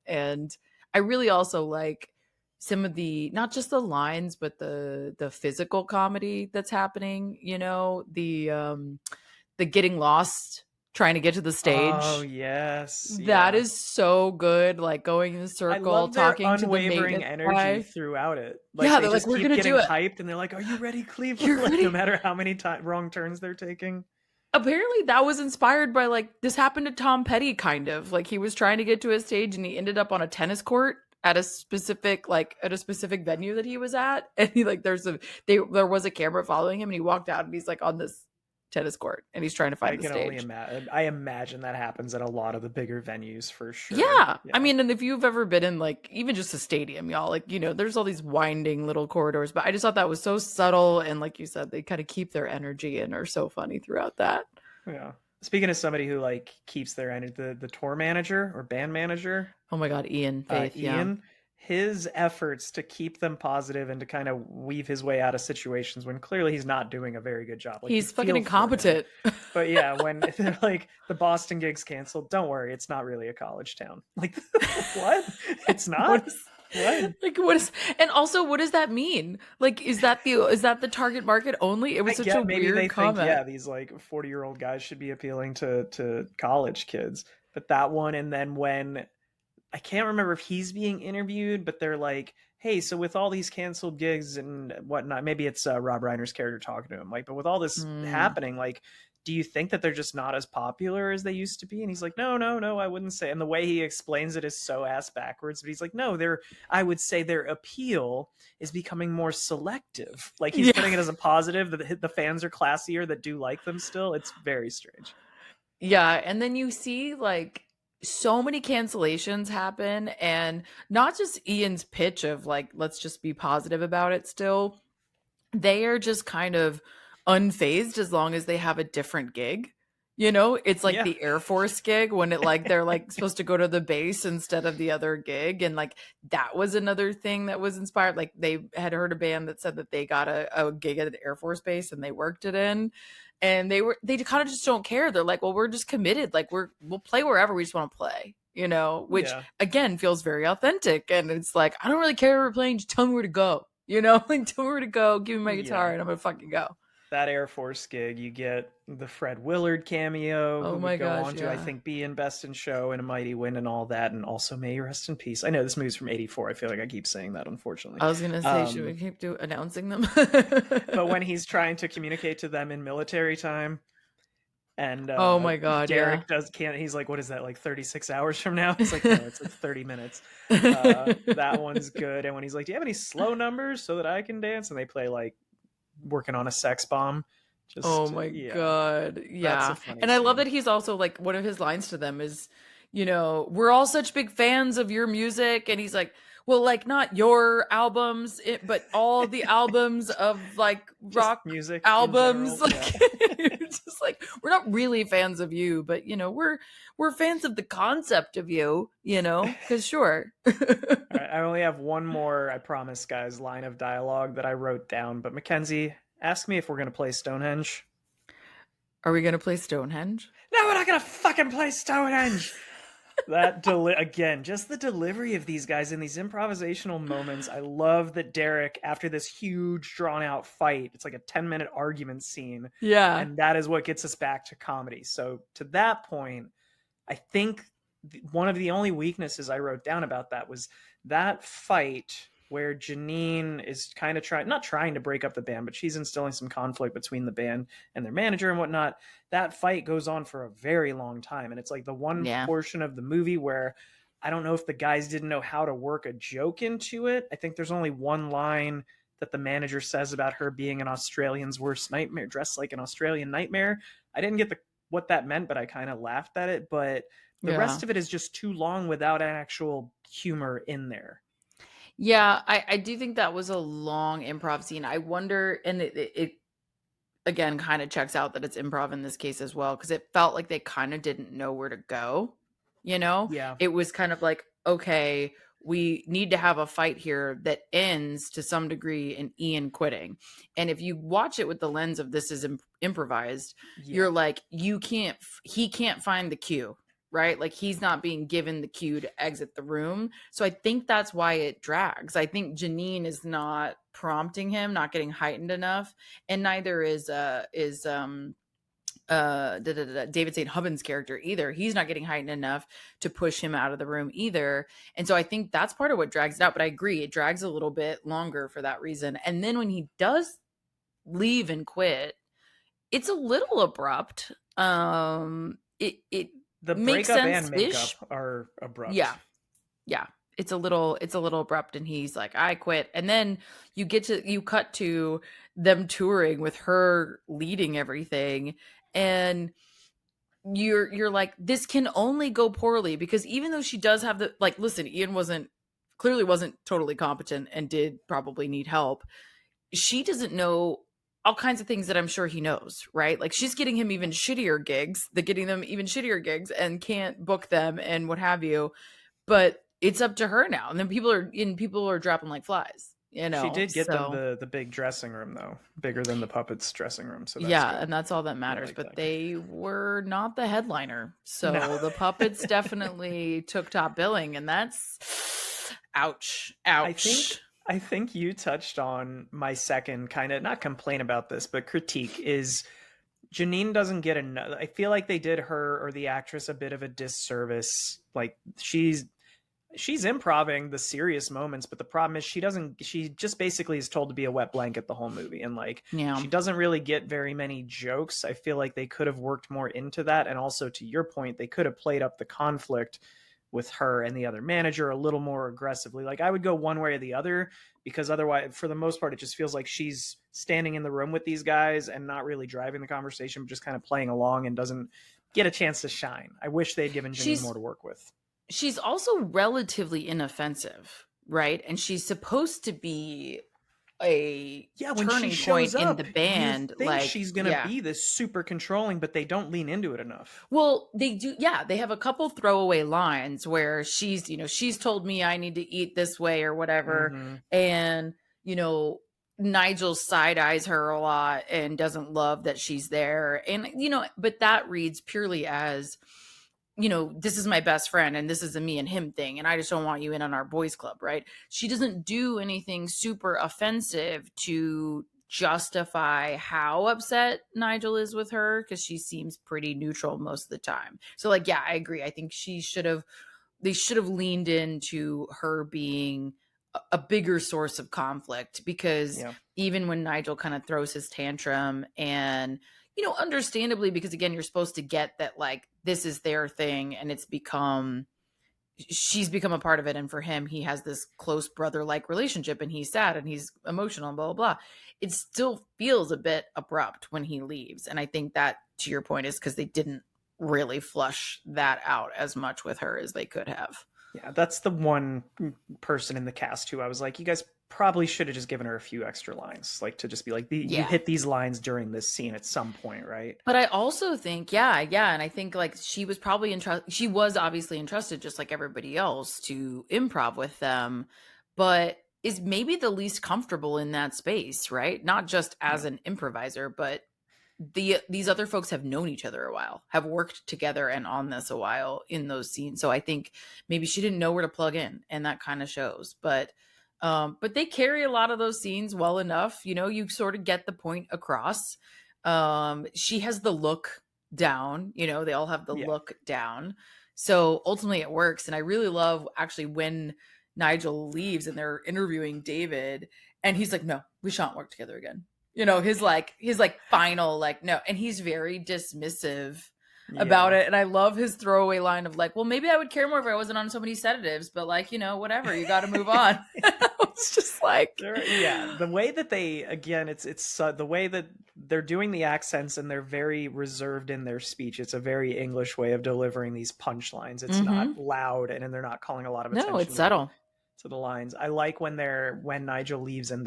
and I really also like some of the, not just the lines, but the physical comedy that's happening, the getting lost, trying to get to the stage. Oh, yes. That is so good. Like, going in a circle, talking to the unwavering energy guy throughout it. Like, yeah, they're like, we're going to do it. Hyped, and they're like, are you ready, Cleveland? Like, no matter how many wrong turns they're taking. Apparently that was inspired by, like, this happened to Tom Petty, kind of. Like, he was trying to get to his stage, and he ended up on a tennis court at a specific venue that he was at, and he like there was a camera following him, and he walked out, and he's like on this tennis court, and he's trying to I find the can only stage. imagine. I imagine that happens at a lot of the bigger venues for sure. Yeah. I Yeah. mean, and if you've ever been in like even just a stadium, y'all, like, there's all these winding little corridors, but I just thought that was so subtle. And like you said, they kind of keep their energy and are so funny throughout that. Yeah. Speaking of somebody who like keeps their energy, the tour manager or band manager, Oh my God, Ian Faith. Yeah. Ian, his efforts to keep them positive and to kind of weave his way out of situations when clearly he's not doing a very good job. Like, you He's fucking feel for him. incompetent. But yeah, when they're like, the Boston gig's canceled, don't worry, it's not really a college town. Like, what? It's not? What is, What? and also what does that mean? Like, is that the target market only? It was such a Maybe weird they comment. think, yeah, these like 40-year-old guys should be appealing to college kids. But that one, and then when I can't remember if he's being interviewed, but they're like, hey, so with all these canceled gigs and whatnot, maybe it's Rob Reiner's character talking to him, like, but with all this happening, like, do you think that they're just not as popular as they used to be? And he's like, no, I wouldn't say. And the way he explains it is so ass backwards, but he's like, no, I would say their appeal is becoming more selective. Like, he's putting it as a positive that the fans are classier that do like them still. It's very strange. Yeah, and then you see like so many cancellations happen, and not just Ian's pitch of like, let's just be positive about it still. They are just kind of unfazed as long as they have a different gig. It's like the Air Force gig when they're like supposed to go to the base instead of the other gig. And like that was another thing that was inspired. Like they had heard a band that said that they got a gig at the Air Force base and they worked it in. And they kind of just don't care. They're like, well, we're just committed. Like we'll play wherever we just want to play, which again feels very authentic. And it's like, I don't really care where we're playing. Just tell me where to go. Like tell me where to go. Give me my guitar and I'm going to fucking go. That Air Force gig, you get the Fred Willard cameo, who would go on to, I think, be in Best in Show and A Mighty Wind and all that, and also May You Rest in Peace. I know this movie's from '84. I feel like I keep saying that, unfortunately. I was going to say, should we keep announcing them? But when he's trying to communicate to them in military time, and oh my God, Derek can't. He's like, what is that, like 36 hours from now? It's like, no, it's like 30 minutes. That one's good. And when he's like, do you have any slow numbers so that I can dance? And they play like Working on a Sex Bomb. Oh my God. Yeah. And I love that he's also like, one of his lines to them is, we're all such big fans of your music. And he's like, well, like not your albums, but all the albums of like rock music albums. Like, just like, we're not really fans of you, but we're fans of the concept of you, because sure. I only have one more, I promise, guys, line of dialogue that I wrote down. But Mackenzie, ask me if we're going to play Stonehenge. Are we going to play Stonehenge? No, we're not going to fucking play Stonehenge. That again, just the delivery of these guys in these improvisational moments. I love that Derek, after this huge drawn out fight, it's like a 10-minute argument scene. Yeah. And that is what gets us back to comedy. So to that point, I think one of the only weaknesses I wrote down about that was that fight where Janine is kind of not trying to break up the band, but she's instilling some conflict between the band and their manager and whatnot. That fight goes on for a very long time. And it's like the one portion of the movie where I don't know if the guys didn't know how to work a joke into it. I think there's only one line that the manager says about her being an Australian's worst nightmare, dressed like an Australian nightmare. I didn't get what that meant, but I kind of laughed at it. But the rest of it is just too long without an actual humor in there. Yeah, I do think that was a long improv scene. I wonder, and it again kind of checks out that it's improv in this case as well, because it felt like they kind of didn't know where to go. Yeah. It was kind of like, okay, we need to have a fight here that ends to some degree in Ian quitting. And if you watch it with the lens of this is improvised, you're like, he can't find the cue. Right? Like he's not being given the cue to exit the room. So I think that's why it drags. I think Janine is not prompting him, not getting heightened enough. And neither is David St. Hubbins' character either. He's not getting heightened enough to push him out of the room either. And so I think that's part of what drags it out. But I agree, it drags a little bit longer for that reason. And then when he does leave and quit, it's a little abrupt. The breakup and makeup are abrupt. Yeah. it's a little abrupt, and he's like, I quit. And then you cut to them touring with her leading everything, and you're like, this can only go poorly, because even though she does have the, like, listen, Ian wasn't totally competent and did probably need help. She doesn't know all kinds of things that I'm sure he knows, right? Like, she's getting him even shittier gigs, and can't book them and what have you. But it's up to her now. And then people are dropping like flies, She did get them So the big dressing room though, bigger than the puppets dressing room, so that's yeah, good. and that's all that I matters. like But that. they were not the headliner. No. So the puppets definitely took top billing, and that's ouch. I think Ouch. I think you touched on my second kind of, not complaint about this, but critique is Janine doesn't get enough. I feel like they did her, or the actress, a bit of a disservice. Like, she's improving the serious moments, but the problem is she just basically is told to be a wet blanket the whole movie, and like, Yeah. she doesn't really get very many jokes. I feel like they could have worked more into that, and also, to your point, they could have played up the conflict with her and the other manager a little more aggressively. Like, I would go one way or the other, because otherwise, for the most part, it just feels like she's standing in the room with these guys and not really driving the conversation, but just kind of playing along and doesn't get a chance to shine. I wish they'd given Janine more She's to work with. she's also relatively inoffensive, right? And she's supposed to be a Yeah, when she turning point shows in the up, you band. think Like, she's gonna yeah. be this super controlling, but they don't lean into it enough. Well, they do. Yeah, they have a couple throwaway lines where she's told me I need to eat this way or whatever. Mm-hmm. And, Nigel side eyes her a lot and doesn't love that she's there. And, but that reads purely as, this is my best friend and this is a me and him thing. And I just don't want you in on our boys club, right? She doesn't do anything super offensive to justify how upset Nigel is with her, because she seems pretty neutral most of the time. So, like, yeah, I agree. I think they should have leaned into her being a bigger source of conflict, because Yeah. even when Nigel kind of throws his tantrum, and understandably, because again, you're supposed to get that, like, this is their thing, and she's become a part of it, and for him, he has this close brother like relationship, and he's sad and he's emotional and blah blah blah. It still feels a bit abrupt when he leaves, and I think that, to your point, is because they didn't really flush that out as much with her as they could have. Yeah, that's the one person in the cast who I was like, you guys probably should have just given her a few extra lines, like, to just be like, you Yeah. hit these lines during this scene at some point, right? But I also think, yeah, and I think, like, she was obviously entrusted, just like everybody else, to improv with them, but is maybe the least comfortable in that space, right? Not just as Yeah. an improviser, but these other folks have known each other a while, have worked together and on this a while in those scenes. So I think maybe she didn't know where to plug in, and that kind of shows. But they carry a lot of those scenes well enough. You sort of get the point across. She has the look down. They all have the Yeah. look down. So ultimately, it works. And I really love, actually, when Nigel leaves and they're interviewing David, and he's like, "No, we shan't work together again." His final, like, no, and he's very dismissive about it. And I love his throwaway line of, like, well, maybe I would care more if I wasn't on so many sedatives, but, like, whatever, you got to move on. It's just like, Yeah, the way that they, again, it's the way that they're doing the accents, and they're very reserved in their speech. It's a very English way of delivering these punchlines. It's not loud, and they're not calling a lot of attention. No, it's subtle to the lines. I like when Nigel leaves and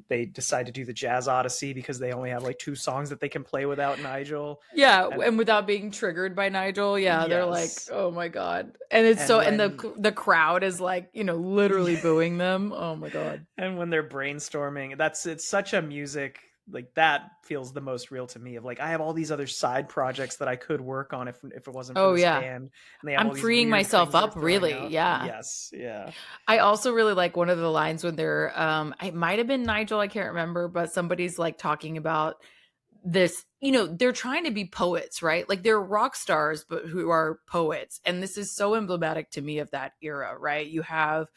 they decide to do the Jazz Odyssey, because they only have like 2 songs that they can play without Nigel. Yeah, and without being triggered by Nigel. Yeah, yes. They're like, "Oh my god!" And it's the crowd is like, literally booing them. Oh my god! And when they're brainstorming, it's such a music, like, that feels the most real to me. Of like, I have all these other side projects that I could work on if it wasn't for this band. And they have I'm freeing myself up, really. Out. Yeah. Yes. Yeah. I also really like one of the lines when they're it might have been Nigel, I can't remember, but somebody's like talking about this, they're trying to be poets, right? Like, they're rock stars, but who are poets. And this is so emblematic to me of that era, right? You have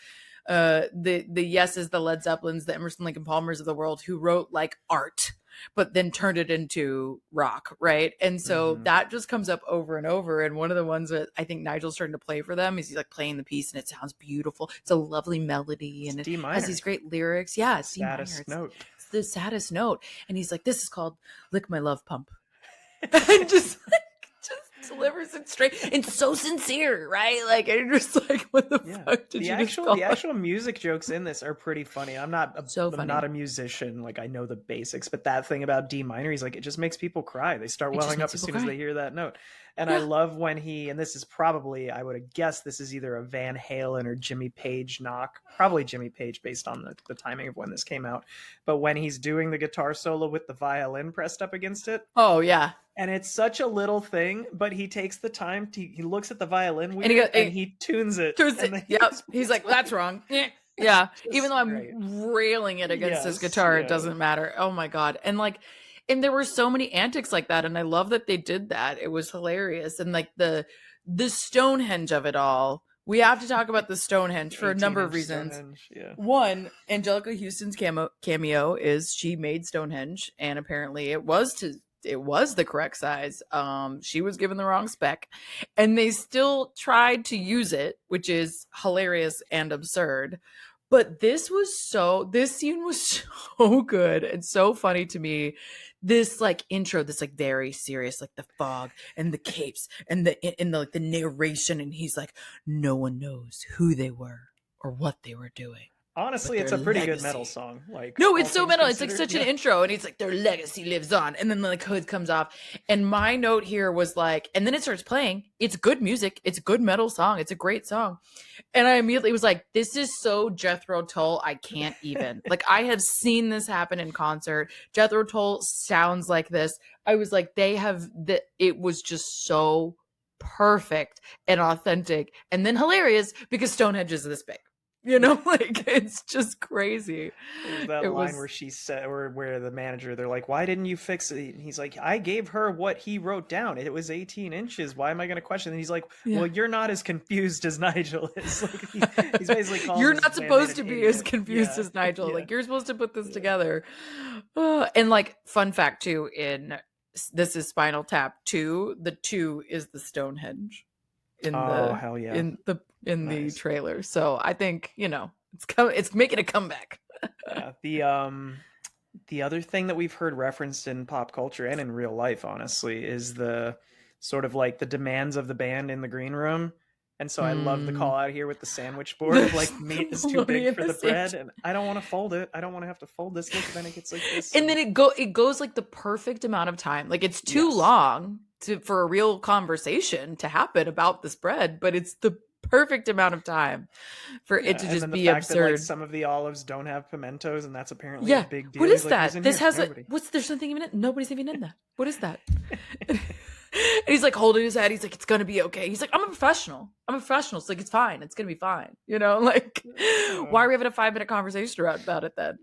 the Yeses, the Led Zeppelins, the Emerson, Lake and Palmers of the world, who wrote like art, but then turned it into rock, right? And so that just comes up over and over. And one of the ones that I think Nigel's starting to play for them is he's like playing the piece and it sounds beautiful. It's a lovely melody and it D minor. has these great lyrics. Yeah, it's D minor. Saddest note. It's the saddest note. And he's like, this is called Lick My Love Pump. And just delivers it straight and so sincere, right? Like, and you're just like, what the fuck did you just call the actual music jokes in this are pretty funny. I'm not a musician, like I know the basics, but that thing about D minor, he's like, it just makes people cry. They start welling up as soon as they hear that note. And I love when and this is probably, I would have guessed this is either a Van Halen or Jimmy Page knock, probably Jimmy Page based on the timing of when this came out. But when he's doing the guitar solo with the violin pressed up against it. Oh yeah. And it's such a little thing, but he takes the time he looks at the violin weird, and he tunes it. Yep. He's like, that's wrong. Yeah. Even though I'm railing it against his guitar, it doesn't matter. Oh my God. And there were so many antics like that. And I love that they did that. It was hilarious. And like the Stonehenge of it all. We have to talk about the Stonehenge for a number of reasons. One, Angelica Houston's cameo is she made Stonehenge, and apparently it was the correct size. She was given the wrong spec, and they still tried to use it, which is hilarious and absurd. But this scene was so good and so funny to me. This like intro, this like very serious, like the fog and the capes and the narration, and he's like, no one knows who they were or what they were doing. Honestly, it's a pretty good metal song. Like, no, it's so metal. It's like such an intro, and he's like, their legacy lives on, and then the like hood comes off. And my note here was like, and then it starts playing. It's good music. It's a good metal song. It's a great song. And I immediately was like, this is so Jethro Tull. I can't even. Like, I have seen this happen in concert. Jethro Tull sounds like this. I was like, it was just so perfect and authentic, and then hilarious because Stonehenge is this big. You know, like, it's just crazy. There's that line where she said, or where the manager, they're like, why didn't you fix it? And he's like, I gave her what he wrote down. It was 18 inches. Why am I going to question? And he's like, well, you're not as confused as Nigel is. Like, he's basically calling you're not supposed to be as confused as Nigel. Like, you're supposed to put this together. And like, fun fact too, this is Spinal Tap 2. The 2 is the Stonehenge. Hell yeah. In the trailer. So I think, it's making a comeback. The other thing that we've heard referenced in pop culture and in real life, honestly, is the sort of like the demands of the band in the green room. And so I love the call out here with the sandwich board of like, meat is too big for the bread, and I don't want to fold it. I don't want to have to fold this. Look, then it gets like this. And then it goes like the perfect amount of time. Like, it's too long for a real conversation to happen about this bread, but it's the perfect amount of time for it to just be absurd. That, like, some of the olives don't have pimentos, and that's apparently a big deal. What is that? This has there's something even in it. Nobody's even in that. What is that? And he's like holding his head. He's like, it's gonna be okay. He's like, I'm a professional. It's like, it's fine. It's gonna be fine. Like, why are we having a 5-minute conversation about it then?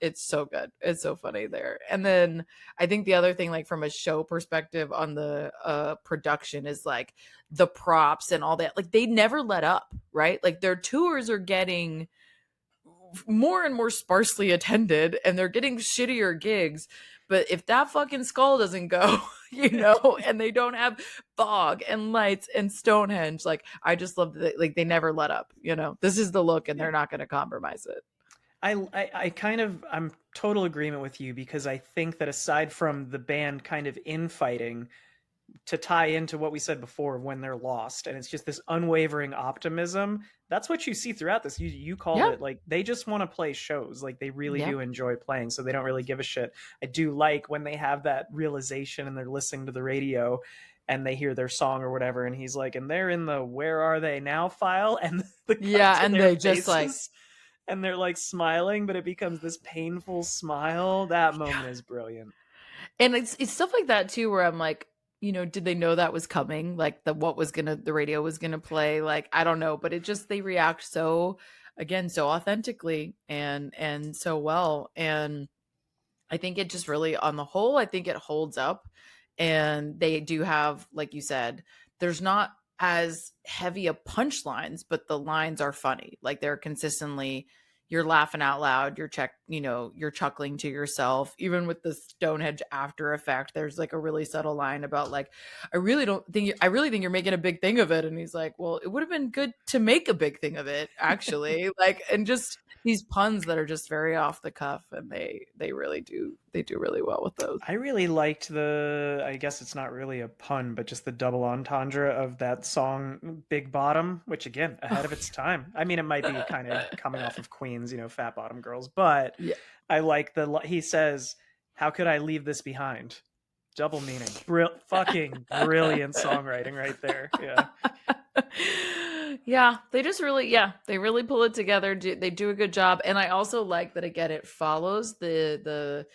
It's so good. It's so funny there. And then I think the other thing, like from a show perspective on the production, is like the props and all that. Like, they never let up, right? Like, their tours are getting more and more sparsely attended, and they're getting shittier gigs. But if that fucking skull doesn't go, and they don't have fog and lights and Stonehenge, like, I just love that, like, they never let up. This is the look, and they're not going to compromise it. I'm total agreement with you, because I think that aside from the band kind of infighting, to tie into what we said before, when they're lost, and it's just this unwavering optimism, that's what you see throughout this. You called it, like, they just want to play shows. Like, they really do enjoy playing, so they don't really give a shit. I do like when they have that realization and they're listening to the radio and they hear their song or whatever, and he's like, and they're in the "Where Are They Now" file, and and they just like, and they're like smiling, but it becomes this painful smile. That moment is brilliant. And it's stuff like that too, where I'm like, did they know that was coming? Like, the radio was gonna play? Like, I don't know, but they react so authentically and so well. And I think it just really, on the whole, I think it holds up. And they do have, like you said, there's not as heavy a punchlines, but the lines are funny. Like, they're consistently, you're laughing out loud, you're you're chuckling to yourself. Even with the Stonehenge after effect, there's like a really subtle line about like, I really think you're making a big thing of it. And he's like, well, it would have been good to make a big thing of it, actually. Like, and just these puns that are just very off the cuff, and they really do really well with those. I really liked I guess it's not really a pun, but just the double entendre of that song Big Bottom, which again, ahead of its time. I mean, it might be kind of coming off of Queen's, Fat Bottom Girls, but Yeah. I like he says, how could I leave this behind? Double meaning. Fucking brilliant songwriting right there. Yeah. Yeah, they just really, they really pull it together. They do a good job. And I also like that, again, it follows the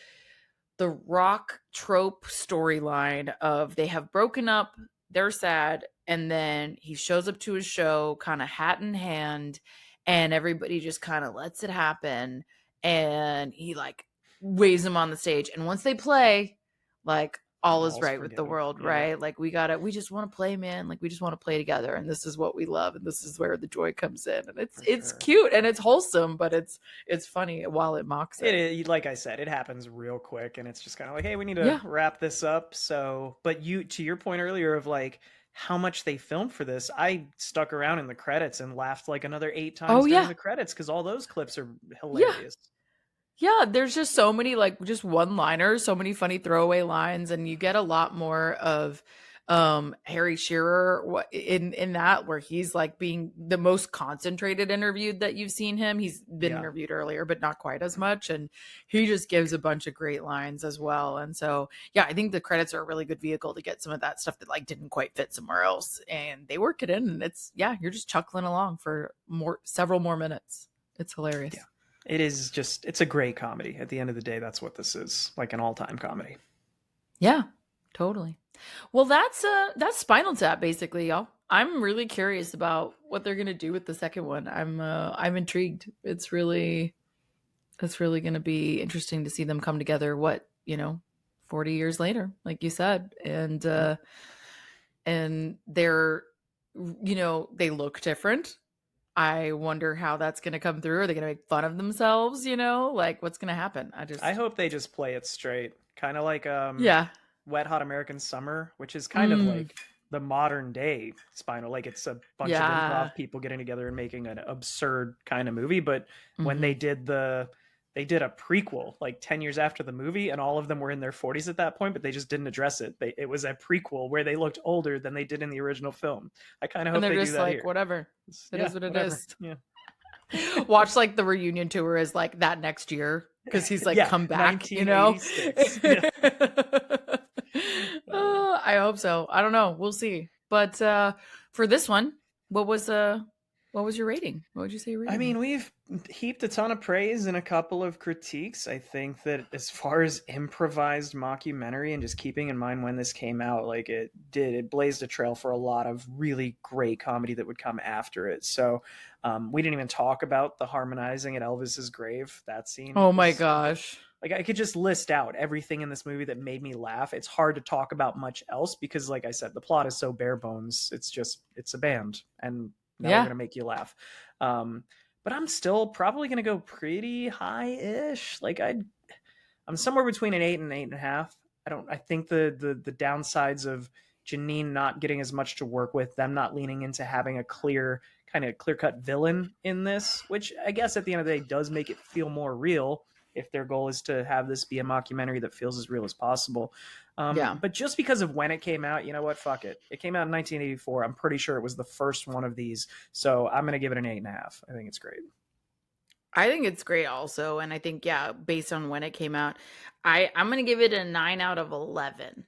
rock trope storyline of they have broken up, they're sad, and then he shows up to his show kind of hat in hand, and everybody just kind of lets it happen, and he like waves them on the stage, and once they play, like all is right with the world. Yeah. Right? Like we just want to play, man. Like we just want to play together, and this is what we love, and this is where the joy comes in, and it's cute and it's wholesome, but it's funny while it mocks it. Like I said, it happens real quick, and it's just kind of like, hey, we need to wrap this up. So, but to your point earlier of like how much they filmed for this, I stuck around in the credits and laughed like another 8 times during the credits because all those clips are hilarious. Yeah, there's just so many like just one-liners, so many funny throwaway lines, and you get a lot more of Harry Shearer in that, where he's like being the most concentrated interviewed that you've seen him. He's been interviewed earlier, but not quite as much, and he just gives a bunch of great lines as well. And so I think the credits are a really good vehicle to get some of that stuff that like didn't quite fit somewhere else, and they work it in, and it's you're just chuckling along for several more minutes. It's hilarious. Yeah. It is just, it's a great comedy. At the end of the day, that's what this is, like an all-time comedy. Yeah, totally. Well, that's Spinal Tap, basically, y'all. I'm really curious about what they're gonna do with the second one. I'm intrigued. It's really gonna be interesting to see them come together. 40 years later, like you said, and they're, they look different. I wonder how that's going to come through. Are they going to make fun of themselves? Like what's going to happen? I hope they just play it straight. Kind of like Wet Hot American Summer, which is kind of like the modern day Spinal. Like it's a bunch of improv people getting together and making an absurd kind of movie. But when they did a prequel like 10 years after the movie, and all of them were in their 40s at that point, but they just didn't address it. It was a prequel where they looked older than they did in the original film. I kind of hope they do that. And they're just like, whatever. It is what it is. Yeah. Watch like the reunion tour is like that next year, because he's like come back, Yeah. I hope so. I don't know. We'll see. But for this one, what was your rating? What would you say your rating? I mean, we've heaped a ton of praise and a couple of critiques. I think that as far as improvised mockumentary, and just keeping in mind when this came out, like it blazed a trail for a lot of really great comedy that would come after it. So we didn't even talk about the harmonizing at Elvis's grave, that scene. Oh my gosh. Like I could just list out everything in this movie that made me laugh. It's hard to talk about much else because, like I said, the plot is so bare bones. It's a band, and now we're gonna make you laugh. But I'm still probably gonna go pretty high-ish. Like I'm somewhere between an 8 and 8.5. I think the downsides of Janine not getting as much to work with, them not leaning into having a clear-cut villain in this, which I guess at the end of the day does make it feel more real, if their goal is to have this be a mockumentary that feels as real as possible. But just because of when it came out, you know what? Fuck it. It came out in 1984. I'm pretty sure it was the first one of these. So I'm going to give it an 8.5. I think it's great. I think it's great also. And I think, based on when it came out, I'm going to give it a 9 out of 11.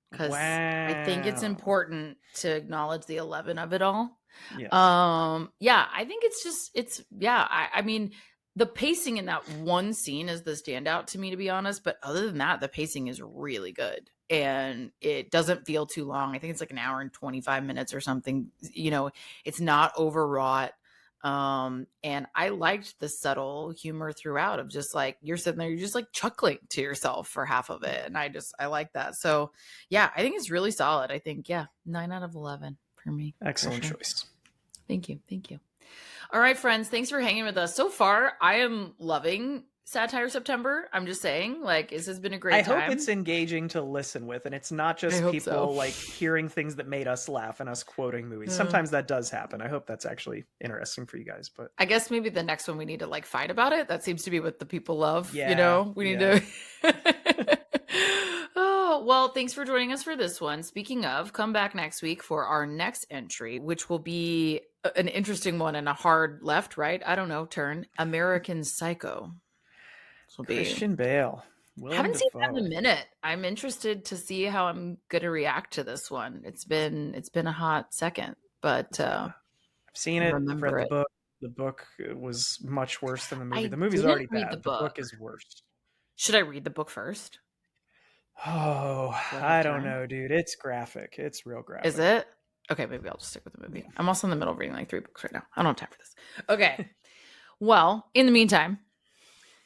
Because I think it's important to acknowledge the 11 of it all. Yes. I think I mean, the pacing in that one scene is the standout to me, to be honest. But other than that, the pacing is really good, and it doesn't feel too long. I think it's like an hour and 25 minutes or something. It's not overwrought. And I liked the subtle humor throughout of just like, you're sitting there, you're just like chuckling to yourself for half of it. And I like that. So I think it's really solid. I think, 9 out of 11 for me. Excellent choice. Thank you. All right, friends. Thanks for hanging with us. So far, I am loving Satire September. I'm just saying, like, this has been a great I time. hope it's engaging to listen with, and it's not I just hope people so. like hearing things that made us laugh and us quoting movies. Yeah. Sometimes that does happen. I hope that's actually interesting for you guys. But I guess maybe the next one we need to like fight about it. That seems to be what the people love. You yeah, know, we need yeah. to. Oh, well, thanks for joining us for this one. Speaking of, come back next week for our next entry, which will be an interesting one and a hard left, right? I don't know, turn. American Psycho. This will be. Christian Bale, Willem Haven't seen that in Dafoe. a minute. I'm interested to see how I'm going to react to this one. It's been a hot second, but Yeah, I've seen it. I've read remember the it. book. The book was much worse than the movie. I The movie's didn't already read the bad. The book book. is worse. Should I read the book first? Oh, Do I have I don't time? know, dude. It's graphic. It's real Is graphic. it? Okay, maybe I'll just stick with the movie. Yeah. I'm also in the middle of reading like 3 books right now. I don't have time for this. Okay. Well, in the meantime,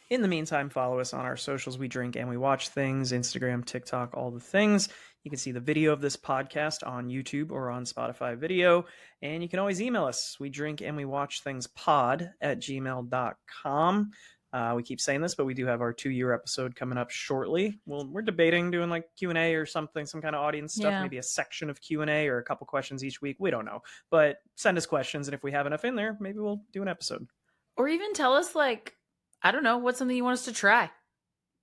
In the meantime, follow us on our socials. We drink and we watch things, Instagram, TikTok, all the things. You can see the video of this podcast on YouTube or on Spotify video. And you can always email us. We drink and we watch things pod@gmail.com. We keep saying this, but we do have our 2-year episode coming up shortly. Well, we're debating doing like Q&A or something, some kind of audience stuff, yeah. maybe a section of Q&A or a couple questions each week. We don't know. But send us questions, and if we have enough in there, maybe we'll do an episode. Or even tell us, like, I don't know, what's something you want us to try?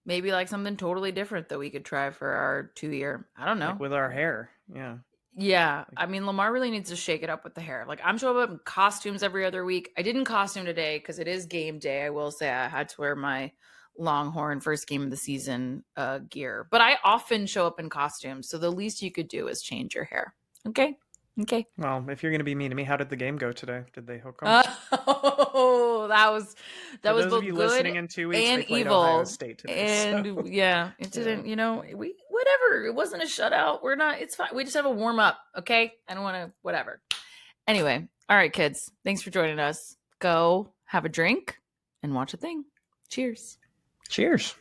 Maybe like something totally different that we could try for our 2-year. I don't know. Like with our hair. Yeah. Yeah. I mean, Lamar really needs to shake it up with the hair. Like, I'm showing up in costumes every other week. I didn't costume today because it is game day. I will say I had to wear my Longhorn first game of the season gear. But I often show up in costumes. So the least you could do is change your hair. Okay. Okay. Well, if you're going to be mean to me, how did the game go today? Did they hook 'em? Oh, that was For those of both you good listening in 2 weeks, and they played Ohio evil. State today. And So. yeah, it didn't, you know, we whatever. It wasn't a shutout. We're not, it's fine. We just have a warm up. Okay. I don't want to, whatever. Anyway. All right, kids. Thanks for joining us. Go have a drink and watch a thing. Cheers. Cheers.